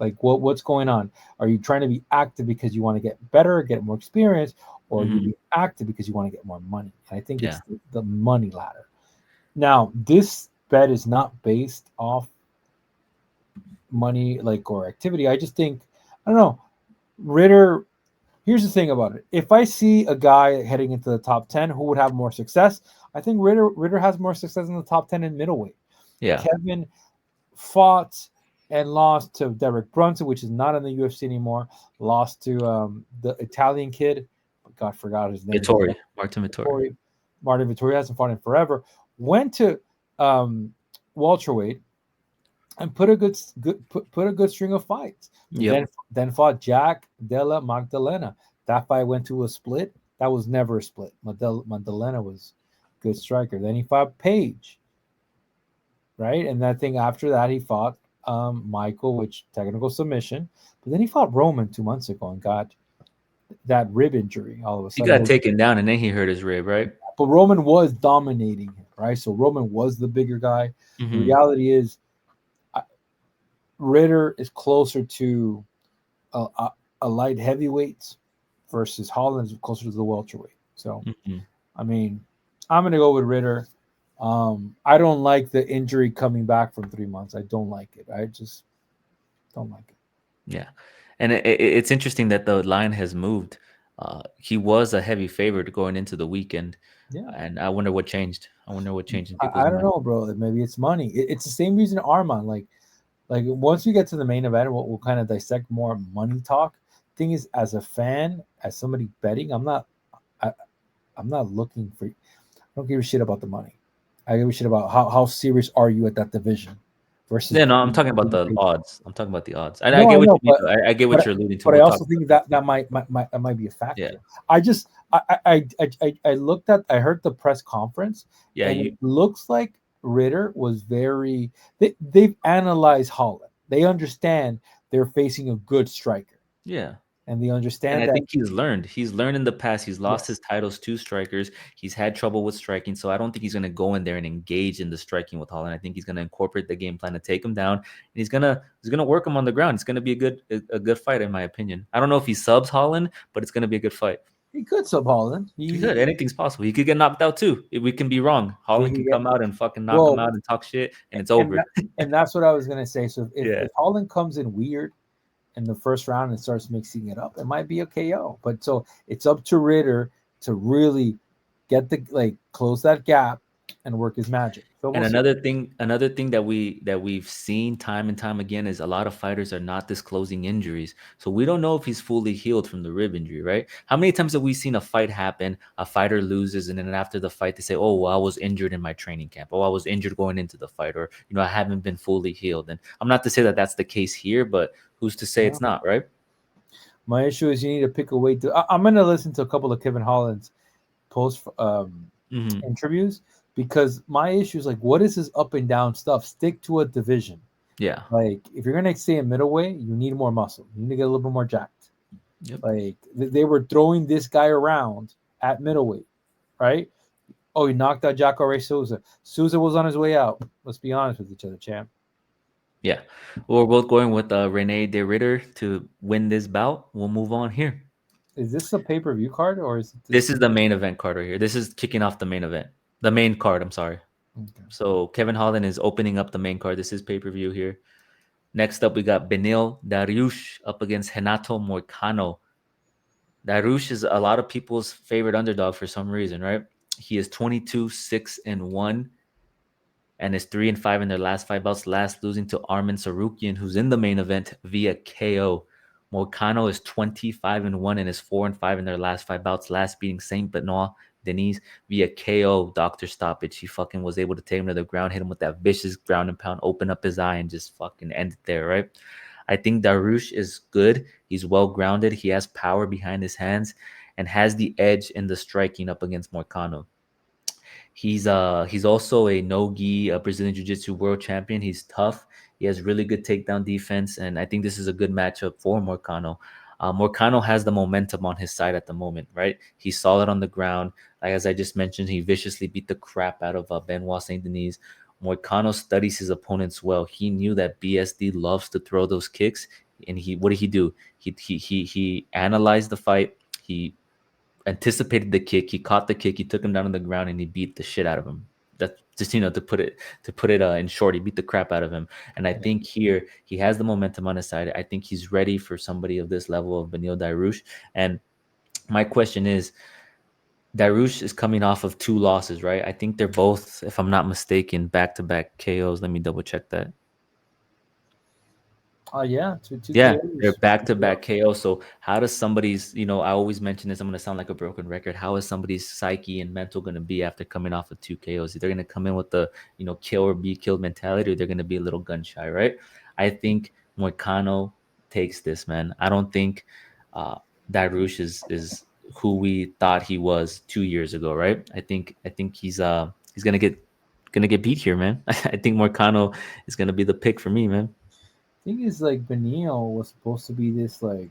Like what's going on? Are you trying to be active because you want to get better, get more experience, or are you Hmm. being active because you want to get more money? And I think Yeah. it's the money ladder. Now, this bet is not based off money like or activity. I just think I don't know. Ritter, here's the thing about it. If I see a guy heading into the top 10 who would have more success, I think Ritter has more success in the top 10 in middleweight. Yeah. Kevin fought and lost to Derek Brunson, which is not in the UFC anymore. Lost to the Italian kid. God, forgot his name. Vittori, Martin Vittori. Vittori. Martin Vittori hasn't fought in forever. Went to um, welterweight and put a good string of fights. Yep. Then fought Jack Della Magdalena. That fight went to a split. That was never a split. Magdalena was a good striker. Then he fought Page, right? And that thing after that he fought Michael, which technical submission. But then he fought Roman 2 months ago and got that rib injury all of a He sudden. got taken down and then he hurt his rib, right? But Roman was dominating him, right? So Roman was the bigger guy. The reality is Ritter is closer to a light heavyweight versus Holland is closer to the welterweight. So, I mean, I'm going to go with Ritter. I don't like the injury coming back from 3 months. I don't like it. I just don't like it. Yeah. And it's interesting that the line has moved. He was a heavy favorite going into the weekend. Yeah. And I wonder what changed. I wonder what changed in people's I don't mind. know, bro. Maybe it's money. It's the same reason Arman. Like once we get to the main event, we'll kind of dissect more money talk. Thing is, as a fan, as somebody betting, I'm not looking for. I don't give a shit about the money. I give a shit about how serious are you at that division versus. Yeah, no, I'm talking about the odds. I'm talking about the odds. I No, get I what know, you mean. I get what you're alluding to. but I We'll also talk think about that might be a factor. Yeah. I just I looked at I heard the press conference. Yeah, and it looks like Ritter was very. They've analyzed Holland. They understand they're facing a good striker. Yeah. And they understand And I that. think he's learned. He's learned in the past. He's lost Yes. his titles to strikers. He's had trouble with striking. So I don't think he's going to go in there and engage in the striking with Holland. I think he's going to incorporate the game plan to take him down. And he's gonna work him on the ground. It's going to be a good fight, in my opinion. I don't know if he subs Holland, but it's going to be a good fight. He could sub Holland. He could. Anything's possible. He could get knocked out too. We can be wrong. Holland can come out and fucking knock him out and talk shit, and it's over. And that's what I was gonna say. So if Yeah. Holland comes in weird in the first round and starts mixing it up, it might be a KO. But so it's up to Ritter to really get close that gap and work his magic. So And another thing that we've seen time and time again is a lot of fighters are not disclosing injuries. So we don't know if he's fully healed from the rib injury, right? How many times have we seen a fight happen, a fighter loses, and then after the fight they say, "Oh, well, I was injured in my training camp. Oh, I was injured going into the fight, or I haven't been fully healed." And I'm not to say that that's the case here, but who's to say it's not, right? My issue is you need to pick a way to. I'm going to listen to a couple of Kevin Holland's post interviews. Because my issue is what is this up and down stuff? Stick to a division. Yeah. If you're gonna stay in middleweight, you need more muscle. You need to get a little bit more jacked. Yep. They were throwing this guy around at middleweight, right? Oh, he knocked out Jacare Souza. Souza was on his way out. Let's be honest with each other, champ. Yeah. We're both going with Rene De Ritter to win this bout. We'll move on here. Is this a pay-per-view card or is it this is the main event card right here? This is kicking off the main event. The main card, I'm sorry. Okay. So Kevin Holland is opening up the main card. This is pay-per-view here. Next up, we got Benil Dariush up against Renato Moicano. Dariush is a lot of people's favorite underdog for some reason, right? He is 22-6-1 and is 3-5 in their last 5 bouts, last losing to Arman Tsarukyan, who's in the main event via KO. Moicano is 25-1 and is 4-5 in their last 5 bouts, last beating Saint Benoit Denise via KO doctor stoppage. He fucking was able to take him to the ground, hit him with that vicious ground and pound, open up his eye, and just fucking end it there, right? I think Dariush is good. He's well grounded. He has power behind his hands and has the edge in the striking up against Moicano. He's also a no-gi Brazilian Jiu-Jitsu world champion. He's tough. He has really good takedown defense, and I think this is a good matchup for Moicano. Moicano has the momentum on his side at the moment, right? He's solid on the ground. Like as I just mentioned, he viciously beat the crap out of Benoit Saint Denis. Moicano studies his opponents well. He knew that BSD loves to throw those kicks, And what did he do? He analyzed the fight. He anticipated the kick. He caught the kick. He took him down on the ground and he beat the shit out of him. That's just to put it in short. He beat the crap out of him. And I think here he has the momentum on his side. I think he's ready for somebody of this level of Beneil Dariush. And my question is, Dariush is coming off of 2 losses, right? I think they're both, if I'm not mistaken, back-to-back KOs. Let me double check that. Yeah, two Yeah, they're KOs. back-to-back KO. So how does somebody's, I always mention this, I'm going to sound like a broken record. How is somebody's psyche and mental going to be after coming off of 2 KOs? They're going to come in with the, kill or be killed mentality, or they're going to be a little gun shy, right? I think Moicano takes this, man. I don't think Dariush is who we thought he was 2 years ago, right? I think he's gonna get beat here, man. I think Moicano is gonna be the pick for me, man. Thing is, like, Beneil was supposed to be this like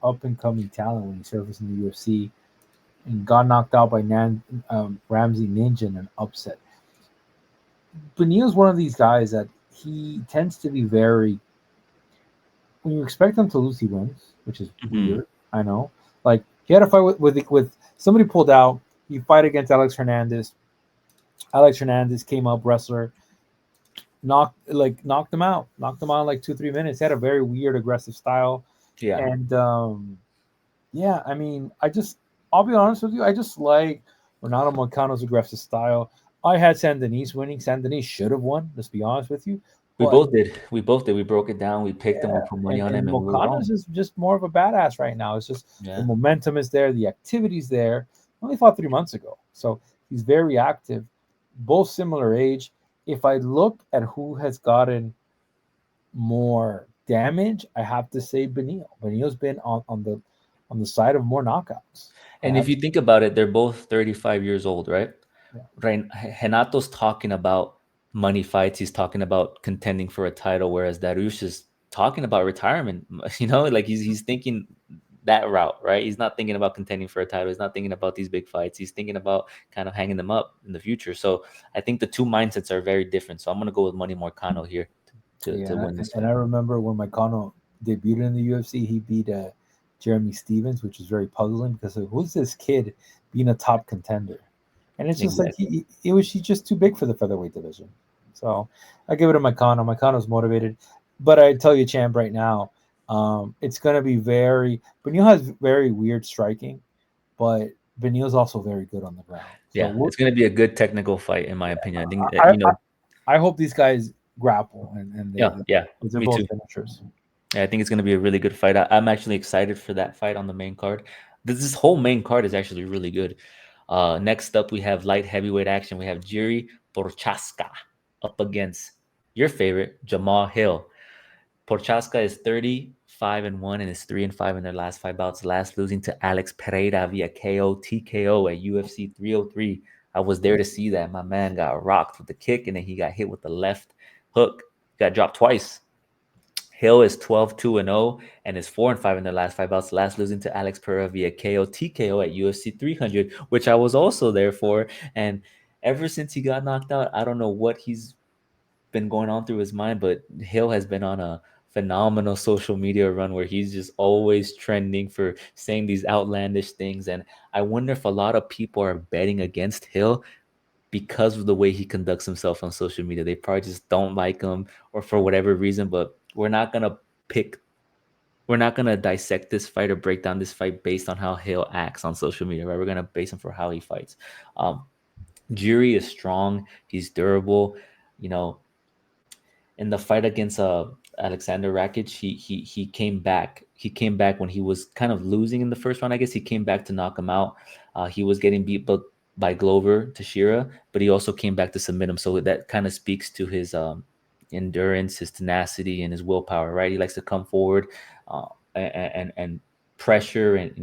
up and coming talent when he surfaced in the UFC and got knocked out by Ramsey Ninja in an upset. Beneil's one of these guys that he tends to be very. When you expect him to lose, he wins, which is Mhm. weird. I know. Like, he had a fight with somebody pulled out. He fight against Alex Hernandez. Alex Hernandez came up, wrestler, knocked him out, knocked him out in like 2-3 minutes. He had a very weird, aggressive style, Yeah. and yeah, I mean, I'll be honest with you, I just like Renato Moicano's aggressive style. I had San Denis winning. San Denis should have won. Let's be honest with you, We but both did. We both did. We broke it down. We picked him. We yeah, put money and on him, and and we were Moicano's wrong. just more of a badass right now. It's just the Yeah. momentum is there, the activity's there. He only fought 3 months ago, so he's very active. Both similar age. If I look at who has gotten more damage, I have to say Beneil. Beneil's been on the side of more knockouts. I And have if you think about it, they're both 35 years old, right? yeah, Right. Renato's talking about money fights. He's talking about contending for a title, whereas Dariush is talking about retirement. Like he's thinking that route, right? He's not thinking about contending for a title. He's not thinking about these big fights. He's thinking about kind of hanging them up in the future. So I think the two mindsets are very different. So I'm gonna go with Money Morcano here to yeah. win this And I fight. remember when Moicano debuted in the UFC, he beat Jeremy Stevens, which was very puzzling because who's this kid being a top contender? And it's just like Exactly. he's just too big for the featherweight division. So I give it to Moicano. Moicano's motivated, but I tell you, champ, right now, it's gonna be very. Beneil has very weird striking, but Beneil's also very good on the ground. So Yeah, it's gonna be a good technical fight in my opinion. I think I, I I hope these guys grapple and yeah, yeah, because they're me both too. finishers. Yeah, I think it's going to be a really good fight. I'm actually excited for that fight on the main card. This whole main card is actually really good. Next up, we have light heavyweight action. We have Jiri Porchazka up against your favorite Jamal Hill. Porchazka is 35-1 and is 3-5 in their last 5 bouts. Last losing to Alex Pereira via KO TKO at UFC 303. I was there to see that. My man got rocked with the kick and then he got hit with the left hook. Got dropped twice. Hill is 12-2-0 and is 4-5 in their last 5 bouts, last losing to Alex Pereira via KO TKO at UFC 300, which I was also there for. And ever since he got knocked out, I don't know what he's been going on through his mind, but Hill has been on a phenomenal social media run where he's just always trending for saying these outlandish things. And I wonder if a lot of people are betting against Hill because of the way he conducts himself on social media. They probably just don't like him or for whatever reason, but pick we're not gonna dissect this fight or break down this fight based on how Hill acts on social media, right? We're gonna base him for how he fights. Jury is strong, he's durable, you know, in the fight against Alexander Rakic, he came back. He came back when he was kind of losing in the first round. I guess he came back to knock him out. He was getting beat by Glover Teixeira, but he also came back to submit him. So that kind of speaks to his endurance, his tenacity, and his willpower. Right? He likes to come forward and pressure and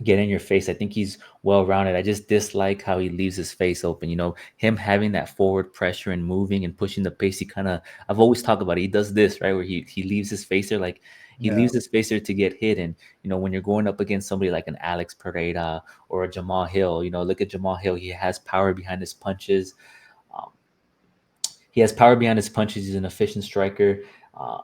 get in your face. I think he's well rounded. I just dislike how he leaves his face open. Him having that forward pressure and moving and pushing the pace. I've always talked about it. He does this, right? Where he leaves his face there, like he Yeah, leaves his face there to get hit. And, when you're going up against somebody like an Alex Pereira or a Jamal Hill, look at Jamal Hill. He has power behind his punches. Um, he has power behind his punches. He's an efficient striker. Uh,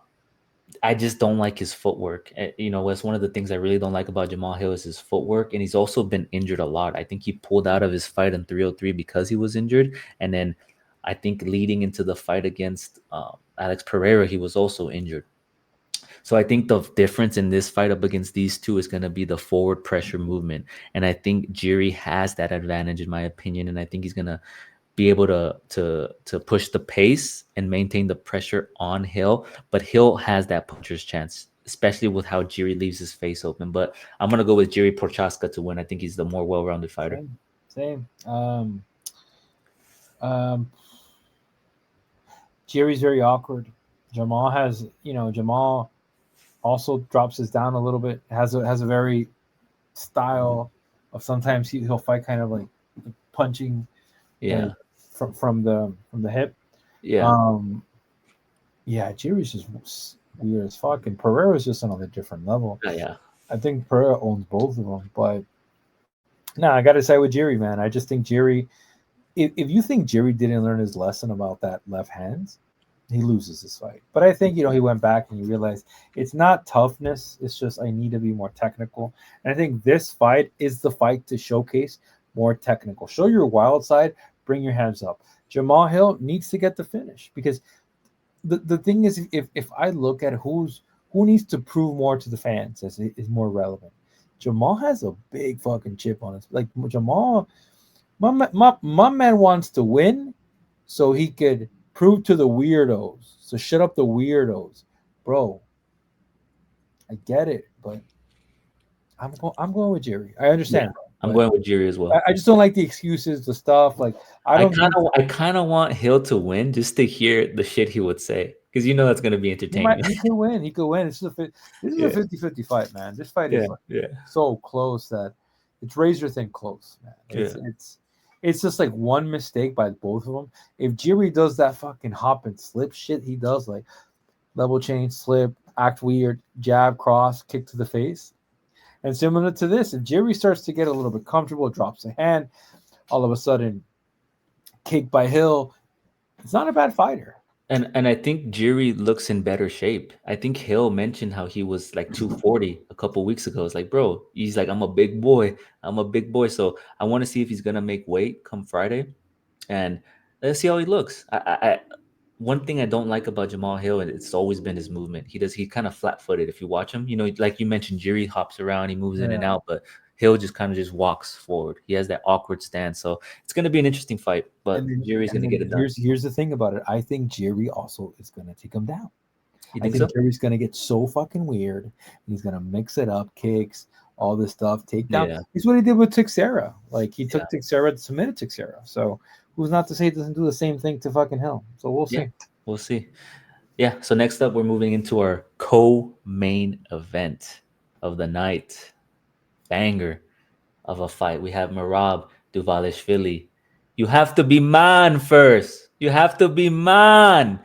I just don't like his footwork. That's one of the things I really don't like about Jamal Hill is his footwork, and he's also been injured a lot. I think he pulled out of his fight in 303 because he was injured, and then I think leading into the fight against Alex Pereira, he was also injured. So I think the difference in this fight up against these two is going to be the forward pressure movement, and I think Jiri has that advantage in my opinion, and I think he's going to be able to push the pace and maintain the pressure on Hill, but Hill has that puncher's chance, especially with how Jiri leaves his face open. But I'm gonna go with Jiri Porchazka to win. I think he's the more well-rounded fighter. Same. Jiri's very awkward. Jamal also drops his down a little bit. Has a very style of sometimes he'll fight kind of like punching, Yeah, from the hip. yeah, Jiri's just weird as fuck, and Pereira's just on a different level. yeah. I think Pereira owns both of them, but no, I got to side with Jiri, man. I just think Jiri. If you think Jiri didn't learn his lesson about that left hands, he loses this fight. But I think he went back and he realized it's not toughness. It's just I need to be more technical. And I think this fight is the fight to showcase more technical. Show your wild side. Bring your hands up. Jamal Hill needs to get the finish because the thing is, if I look at who needs to prove more to the fans is more relevant. Jamal has a big fucking chip on his, like Jamal. My man wants to win so he could prove to the weirdos. So shut up the weirdos, bro. I get it, but I'm going with Jiri. I understand. Yeah, I'm going with Jiri as well. I just don't like the excuses, the stuff. Like I kind of want Hill to win just to hear the shit he would say because that's going to be entertaining. He could win. He could win. This is a 50-50 fight, man. This fight is so close that it's razor thin close, man. It's just like one mistake by both of them. If Jiri does that fucking hop and slip shit he does, like level change, slip, act weird, jab, cross, kick to the face, and similar to this, if Jiri starts to get a little bit comfortable, drops a hand, all of a sudden, kick by Hill, it's not a bad fighter. And I think Jiri looks in better shape. I think Hill mentioned how he was like 240 a couple weeks ago. It's like, bro, he's like, I'm a big boy. I'm a big boy. So I want to see if he's gonna make weight come Friday, and let's see how he looks. One thing I don't like about Jamal Hill, and it's always been his movement. He kind of flat-footed. If you watch him, like you mentioned, Jiri hops around, he moves in and out, but Hill just kind of just walks forward. He has that awkward stance. So it's going to be an interesting fight, but Jiri's going to get it done. Here's the thing about it. I think Jiri also is going to take him down. You think so? Jiri's going to get so fucking weird. And he's going to mix it up, kicks, all this stuff, takedown. Yeah. It's what he did with Teixeira. Like he took Teixeira, submitted Teixeira. So who's not to say he doesn't do the same thing to fucking Hill? So we'll see. Yeah, we'll see. Yeah. So next up, we're moving into our co-main event of the night. Banger of a fight. We have Merab Dvalishvilli. You have to be man first. You have to be man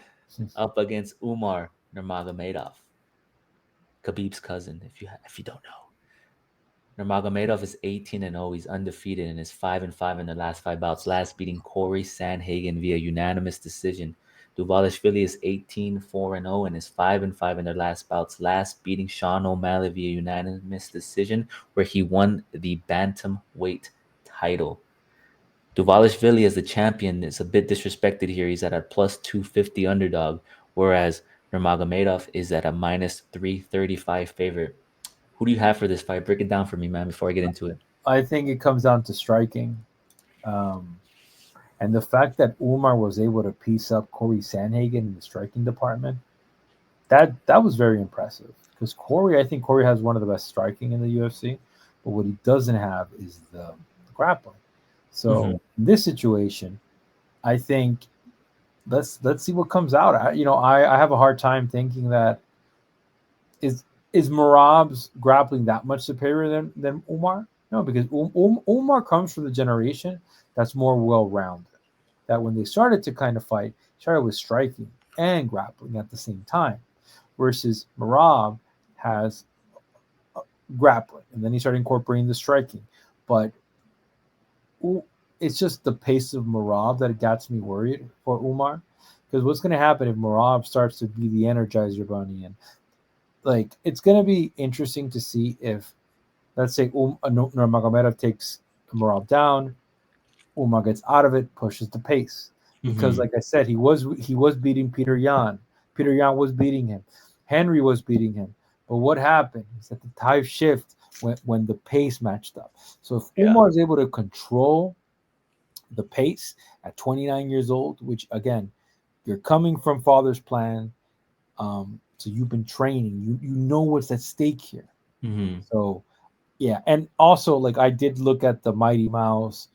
up against Umar Nurmagomedov, Khabib's cousin. If you don't know, Nurmagomedov is 18-0. He's undefeated and is 5-5 in the last 5 bouts. Last beating Corey Sandhagen via unanimous decision. Dvalishvilli is 18-4-0 and is 5-5 in their last bouts. Last beating Sean O'Malley via unanimous decision, where he won the bantamweight title. Dvalishvilli as the champion is a bit disrespected here. He's at a plus 250 underdog, whereas Nurmagomedov is at a minus 335 favorite. Who do you have for this fight? Break it down for me, man, before I get into it. I think it comes down to striking. And the fact that Umar was able to piece up Corey Sandhagen in the striking department, that was very impressive. Because I think Corey has one of the best striking in the UFC, but what he doesn't have is the grappling. So in this situation, I think let's see what comes out. I have a hard time thinking that is Merab's grappling that much superior than Umar? No, because Umar comes from the generation that's more well-rounded. That when they started to kind of fight, started with striking and grappling at the same time, versus Merab has grappling, and then he started incorporating the striking. But it's just the pace of Merab that gets me worried for Umar, because what's going to happen if Merab starts to be the Energizer Bunny and like it's gonna be interesting to see if, let's say, Nurmagomedov takes Merab down, Umar gets out of it, pushes the pace, because, like I said, he was beating Peter Yan. Peter Yan was beating him. Henry was beating him. But what happened is that the tide shift when the pace matched up. So if Yeah. Umar is able to control the pace at 29 years old, which again, you're coming from father's plan, so you've been training. You know what's at stake here. Mm-hmm. So yeah, and also like I did look at the Mighty Mouse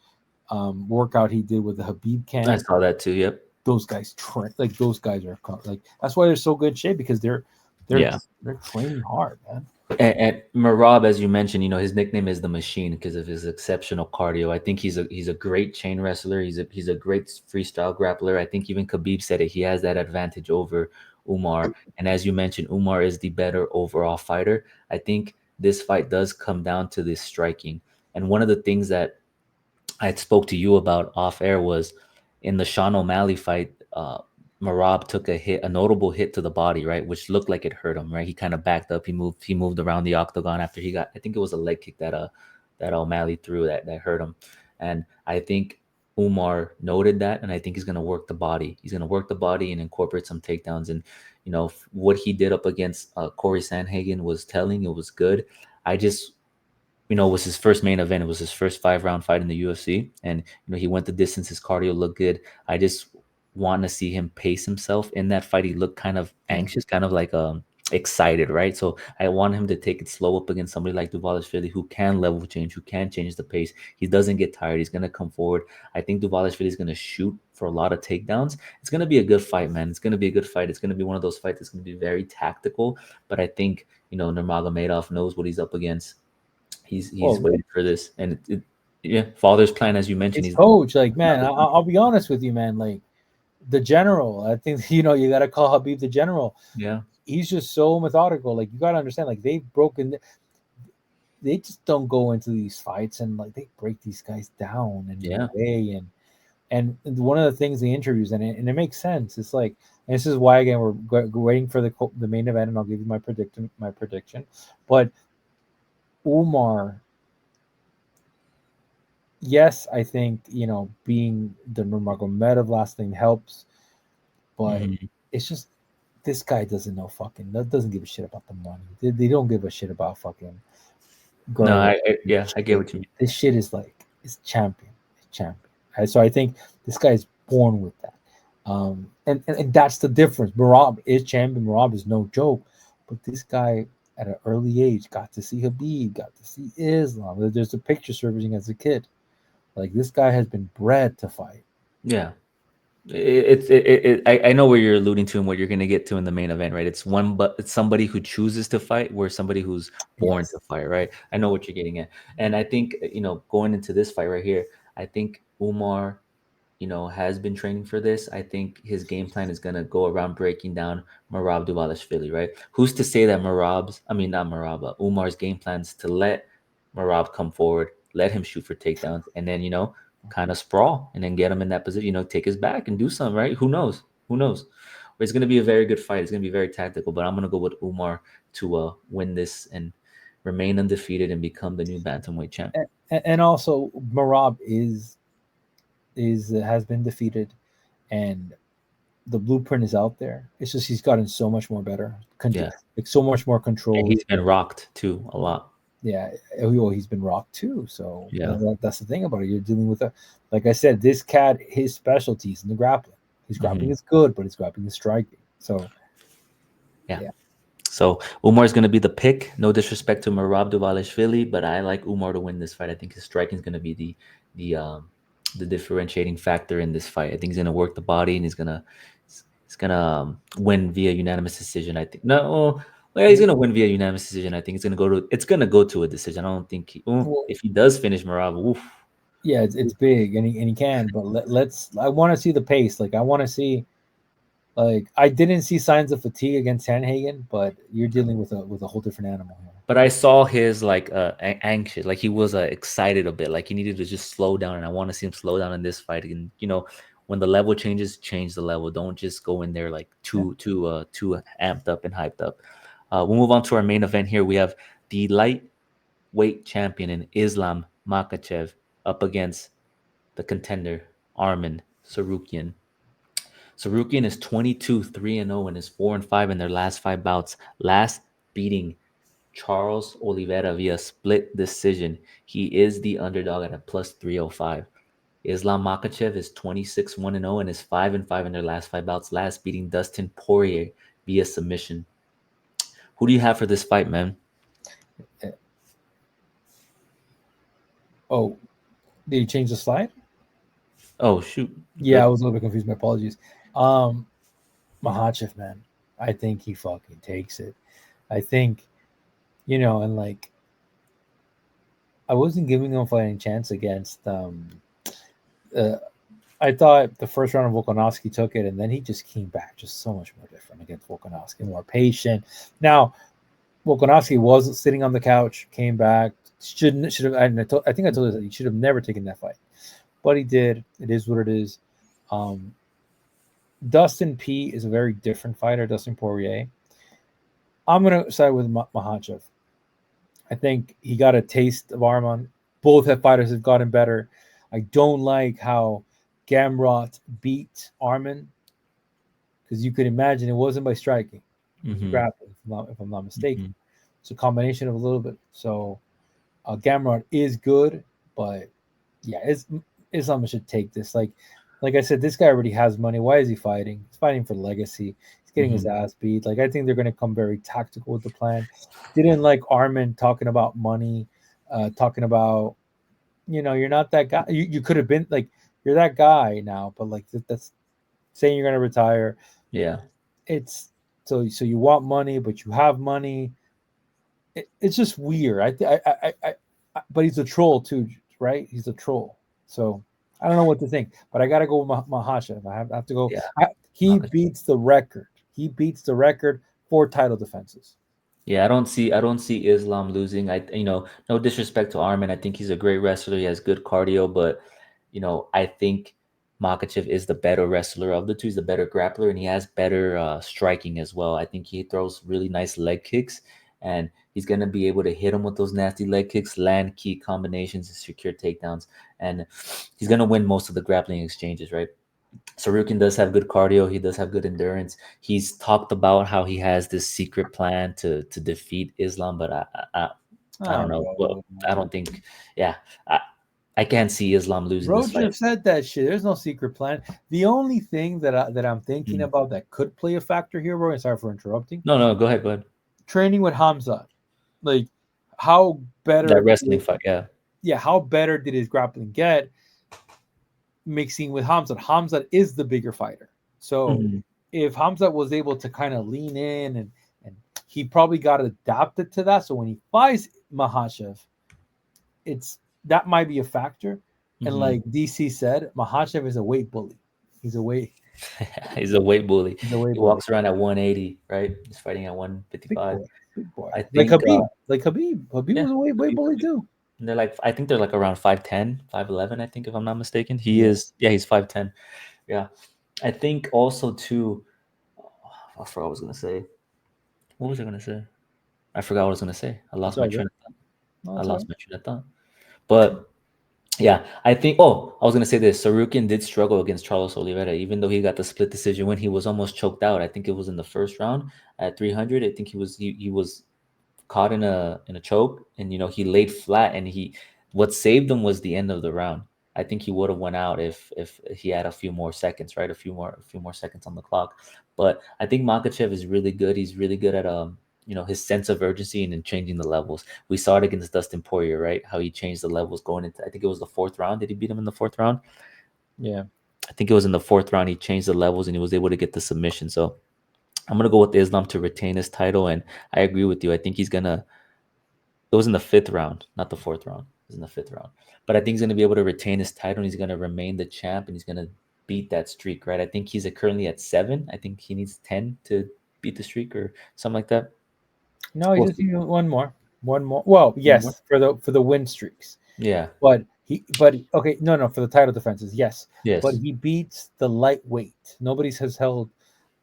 workout he did with the Habib I camp. saw that too. Yep. Those guys like those guys are like, that's why they're so good shape, because they're Yeah. they're training hard, man. And Merab, as you mentioned, his nickname is the Machine because of his exceptional cardio. I think he's a great chain wrestler. He's a great freestyle grappler. I think even Khabib said it. He has that advantage over Umar. And as you mentioned, Umar is the better overall fighter. I think this fight does come down to this striking. And one of the things that I spoke to you about off air was in the Sean O'Malley fight. Merab took a notable hit to the body, right, which looked like it hurt him, right? He kind of backed up. He moved around the octagon after he got. I think it was a leg kick that O'Malley threw that hurt him, and I think Umar noted that, and I think he's gonna work the body. He's gonna work the body and incorporate some takedowns, and what he did up against Corey Sandhagen was telling. It was good. I just was his first main event. It was his first 5-round fight in the UFC. And, he went the distance. His cardio looked good. I just want to see him pace himself in that fight. He looked kind of anxious, kind of like excited, right? So I want him to take it slow up against somebody like Dvalishvilli who can level change, who can change the pace. He doesn't get tired. He's going to come forward. I think Dvalishvilli is going to shoot for a lot of takedowns. It's going to be a good fight, man. It's going to be a good fight. It's going to be one of those fights that's going to be very tactical. But I think, Nurmagomedov knows what he's up against. He's waiting for this, and yeah, father's plan, as you mentioned. He's coach, like, man, I'll be honest with you, man. Like the general, I think you got to call Habib the general. Yeah, he's just so methodical. Like you got to understand, like they've broken. They just don't go into these fights and like they break these guys down and away and one of the things the interviews and it makes sense. It's like, and this is why again we're waiting for the main event, and I'll give you my prediction. But Umar, yes, I think being the Nurmagomedov last thing helps, but it's just this guy doesn't give a shit about the money. They don't give a shit about fucking girls. No, I get what you mean. This shit is like it's champion. So I think this guy is born with that, and that's the difference. Merab is champion. Merab is no joke, but this guy at an early age got to see Habib, got to see Islam. There's a picture surfacing as a kid. Like this guy has been bred to fight. Yeah, I know where you're alluding to and what you're going to get to in the main event, right? It's somebody who chooses to fight, where somebody who's born to fight, right? I know what you're getting at, and I think going into this fight right here, I think Umar, has been training for this. I think his game plan is going to go around breaking down Merab Dvalishvilli, right? Who's to say that Umar's game plans to let Merab come forward, let him shoot for takedowns, and then, kind of sprawl and then get him in that position, take his back and do something, right? Who knows? But it's going to be a very good fight. It's going to be very tactical, but I'm going to go with Umar to win this and remain undefeated and become the new bantamweight champ. And also Merab has been defeated, and the blueprint is out there. It's just he's gotten so much more better, like so much more control. And he's been rocked too a lot. Yeah, he's been rocked too. So that's the thing about it. You're dealing with like I said, this cat, his specialty is in the grappling. His grappling is good, but his grappling is striking. So yeah. So Umar is going to be the pick. No disrespect to Merab Dvalishvilli, but I like Umar to win this fight. I think his striking is going to be the differentiating factor in this fight. I think he's going to work the body and he's going to win via unanimous decision. I think he's going to win via unanimous decision. I think it's going to go to a decision. I don't think if he does finish Merab, oof. Yeah, it's big and he can, but I want to see the pace. Like I want to see. Like I didn't see signs of fatigue against Sandhagen, but you're dealing with a whole different animal here. But I saw his anxious, like he was excited a bit, like he needed to just slow down, and I want to see him slow down in this fight. And when the level changes, change the level. Don't just go in there like too amped up and hyped up. We'll move on to our main event here. We have the lightweight champion in Islam Makhachev up against the contender Arman Tsarukyan. Tsarukyan is 22-3-0 and is 4-5 in their last 5 bouts. Last beating Charles Oliveira via split decision. He is the underdog at a plus 305. Islam Makhachev is 26-1-0 and is 5-5 in their last 5 bouts. Last beating Dustin Poirier via submission. Who do you have for this fight, man? Oh, did you change the slide? Oh shoot. Yeah, I was a little bit confused. My apologies. Makhachev, man, I think he fucking takes it. I think, and like, I wasn't giving him a fighting chance against. I thought the first round of Volkanovski took it, and then he just came back just so much more different against Volkanovski, more patient. Now, Volkanovski was sitting on the couch, came back. Should have. I think I told you that he should have never taken that fight, but he did. It is what it is. Dustin P is a very different fighter. Dustin Poirier. I'm gonna side with Makhachev. I think he got a taste of Arman. Both fighters have gotten better. I don't like how Gamrot beat Arman, because you could imagine it wasn't by striking, it was grappling, if I'm not mistaken. It's a combination of a little bit. So Gamrot is good, but yeah, Islam should take this. Like I said, this guy already has money. Why is he fighting? He's fighting for legacy. He's getting his ass beat. Like, I think they're going to come very tactical with the plan. Didn't like Arman talking about money, talking about, you're not that guy. You could have been like, you're that guy now, but like that's saying you're going to retire. Yeah. It's so you want money, but you have money. It's just weird. But he's a troll too, right? He's a troll. So I don't know what to think, but I got to go with Makhachev. I have to go. Yeah. He beats the record. He beats the record for title defenses. Yeah, I don't see Islam losing. No disrespect to Arman. I think he's a great wrestler. He has good cardio, but I think Makhachev is the better wrestler of the two. He's the better grappler, and he has better striking as well. I think he throws really nice leg kicks, and he's gonna be able to hit him with those nasty leg kicks, land key combinations, and secure takedowns, and he's gonna win most of the grappling exchanges, right? Tsarukyan does have good cardio. He does have good endurance. He's talked about how he has this secret plan to defeat Islam, but I don't know. Well, I don't think. Yeah, I can't see Islam losing this Roger fight. said that shit. There's no secret plan. The only thing that I'm thinking about that could play a factor here, bro. And sorry for interrupting. No, go ahead. Training with Hamza, like how better that wrestling fight? Yeah. How better did his grappling get? Mixing with Hamza is the bigger fighter. So if Hamza was able to kind of lean in and he probably got adapted to that. So when he fights Makhachev, that might be a factor. And like DC said, Makhachev is a weight bully. He's a weight bully. He walks around at 180, right? He's fighting at 155. Big boy. I think Habib was a weight bully too. And I think they're like around 5'10", 5'11", I think, if I'm not mistaken. He's 5'10". Yeah. I think also too, I forgot what I was going to say. What was I going to say? I forgot what I was going to say. I lost my train of thought. But yeah, I think, I was going to say this. Tsarukyan did struggle against Charles Oliveira, even though he got the split decision when he was almost choked out. I think it was in the first round at 300. I think he was caught in a choke, and he laid flat, and what saved him was the end of the round. I think he would have went out if he had a few more seconds, right? A few more seconds on the clock. But I think Makhachev is really good. He's really good at his sense of urgency and in changing the levels. We saw it against Dustin Poirier, right? How he changed the levels going into, I think it was the fourth round. Did he beat him in the fourth round? Yeah. I think it was in the fourth round. He changed the levels and he was able to get the submission. So I'm going to go with Islam to retain his title. And I agree with you. I think it was in the fifth round, not the fourth round. It was in the fifth round. But I think he's going to be able to retain his title, and he's going to remain the champ, and he's going to beat that streak, right? I think he's currently at 7. I think he needs 10 to beat the streak or something like that. No, he just needs one more. Well, yes, for the win streaks. Yeah. But okay, no, for the title defenses, yes. Yes. But he beats the lightweight. Nobody has held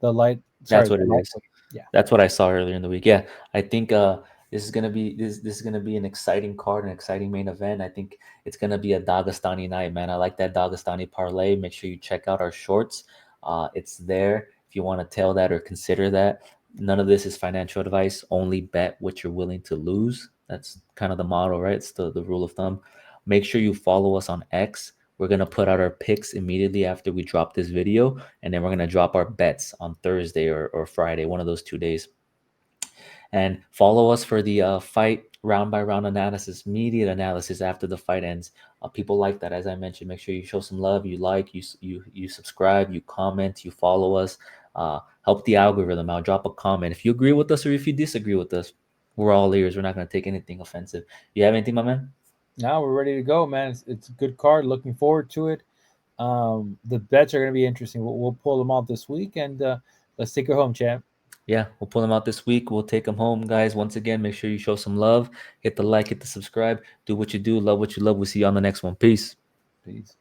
the light. That's what it is. Yeah. That's what I saw earlier in the week. Yeah, I think this is gonna be an exciting card, an exciting main event. I think it's gonna be a Dagestani night, man. I like that Dagestani parlay. Make sure you check out our shorts. It's there if you want to tell that or consider that. None of this is financial advice. Only bet what you're willing to lose. That's kind of the motto, right? It's the rule of thumb. Make sure you follow us on X. We're gonna put out our picks immediately after we drop this video, and then we're gonna drop our bets on Thursday or Friday, one of those 2 days. And follow us for the fight round by round analysis, immediate analysis after the fight ends. People like that, as I mentioned. Make sure you show some love. You like, you subscribe, you comment, you follow us. Help the algorithm out. Drop a comment if you agree with us or if you disagree with us. We're all ears. We're not gonna take anything offensive. You have anything, my man? Now we're ready to go, man. It's a good card. Looking forward to it. The bets are going to be interesting. We'll pull them out this week, and let's take it home, champ. Yeah, we'll pull them out this week. We'll take them home, guys. Once again, make sure you show some love. Hit the like, hit the subscribe. Do what you do. Love what you love. We'll see you on the next one. Peace. Peace.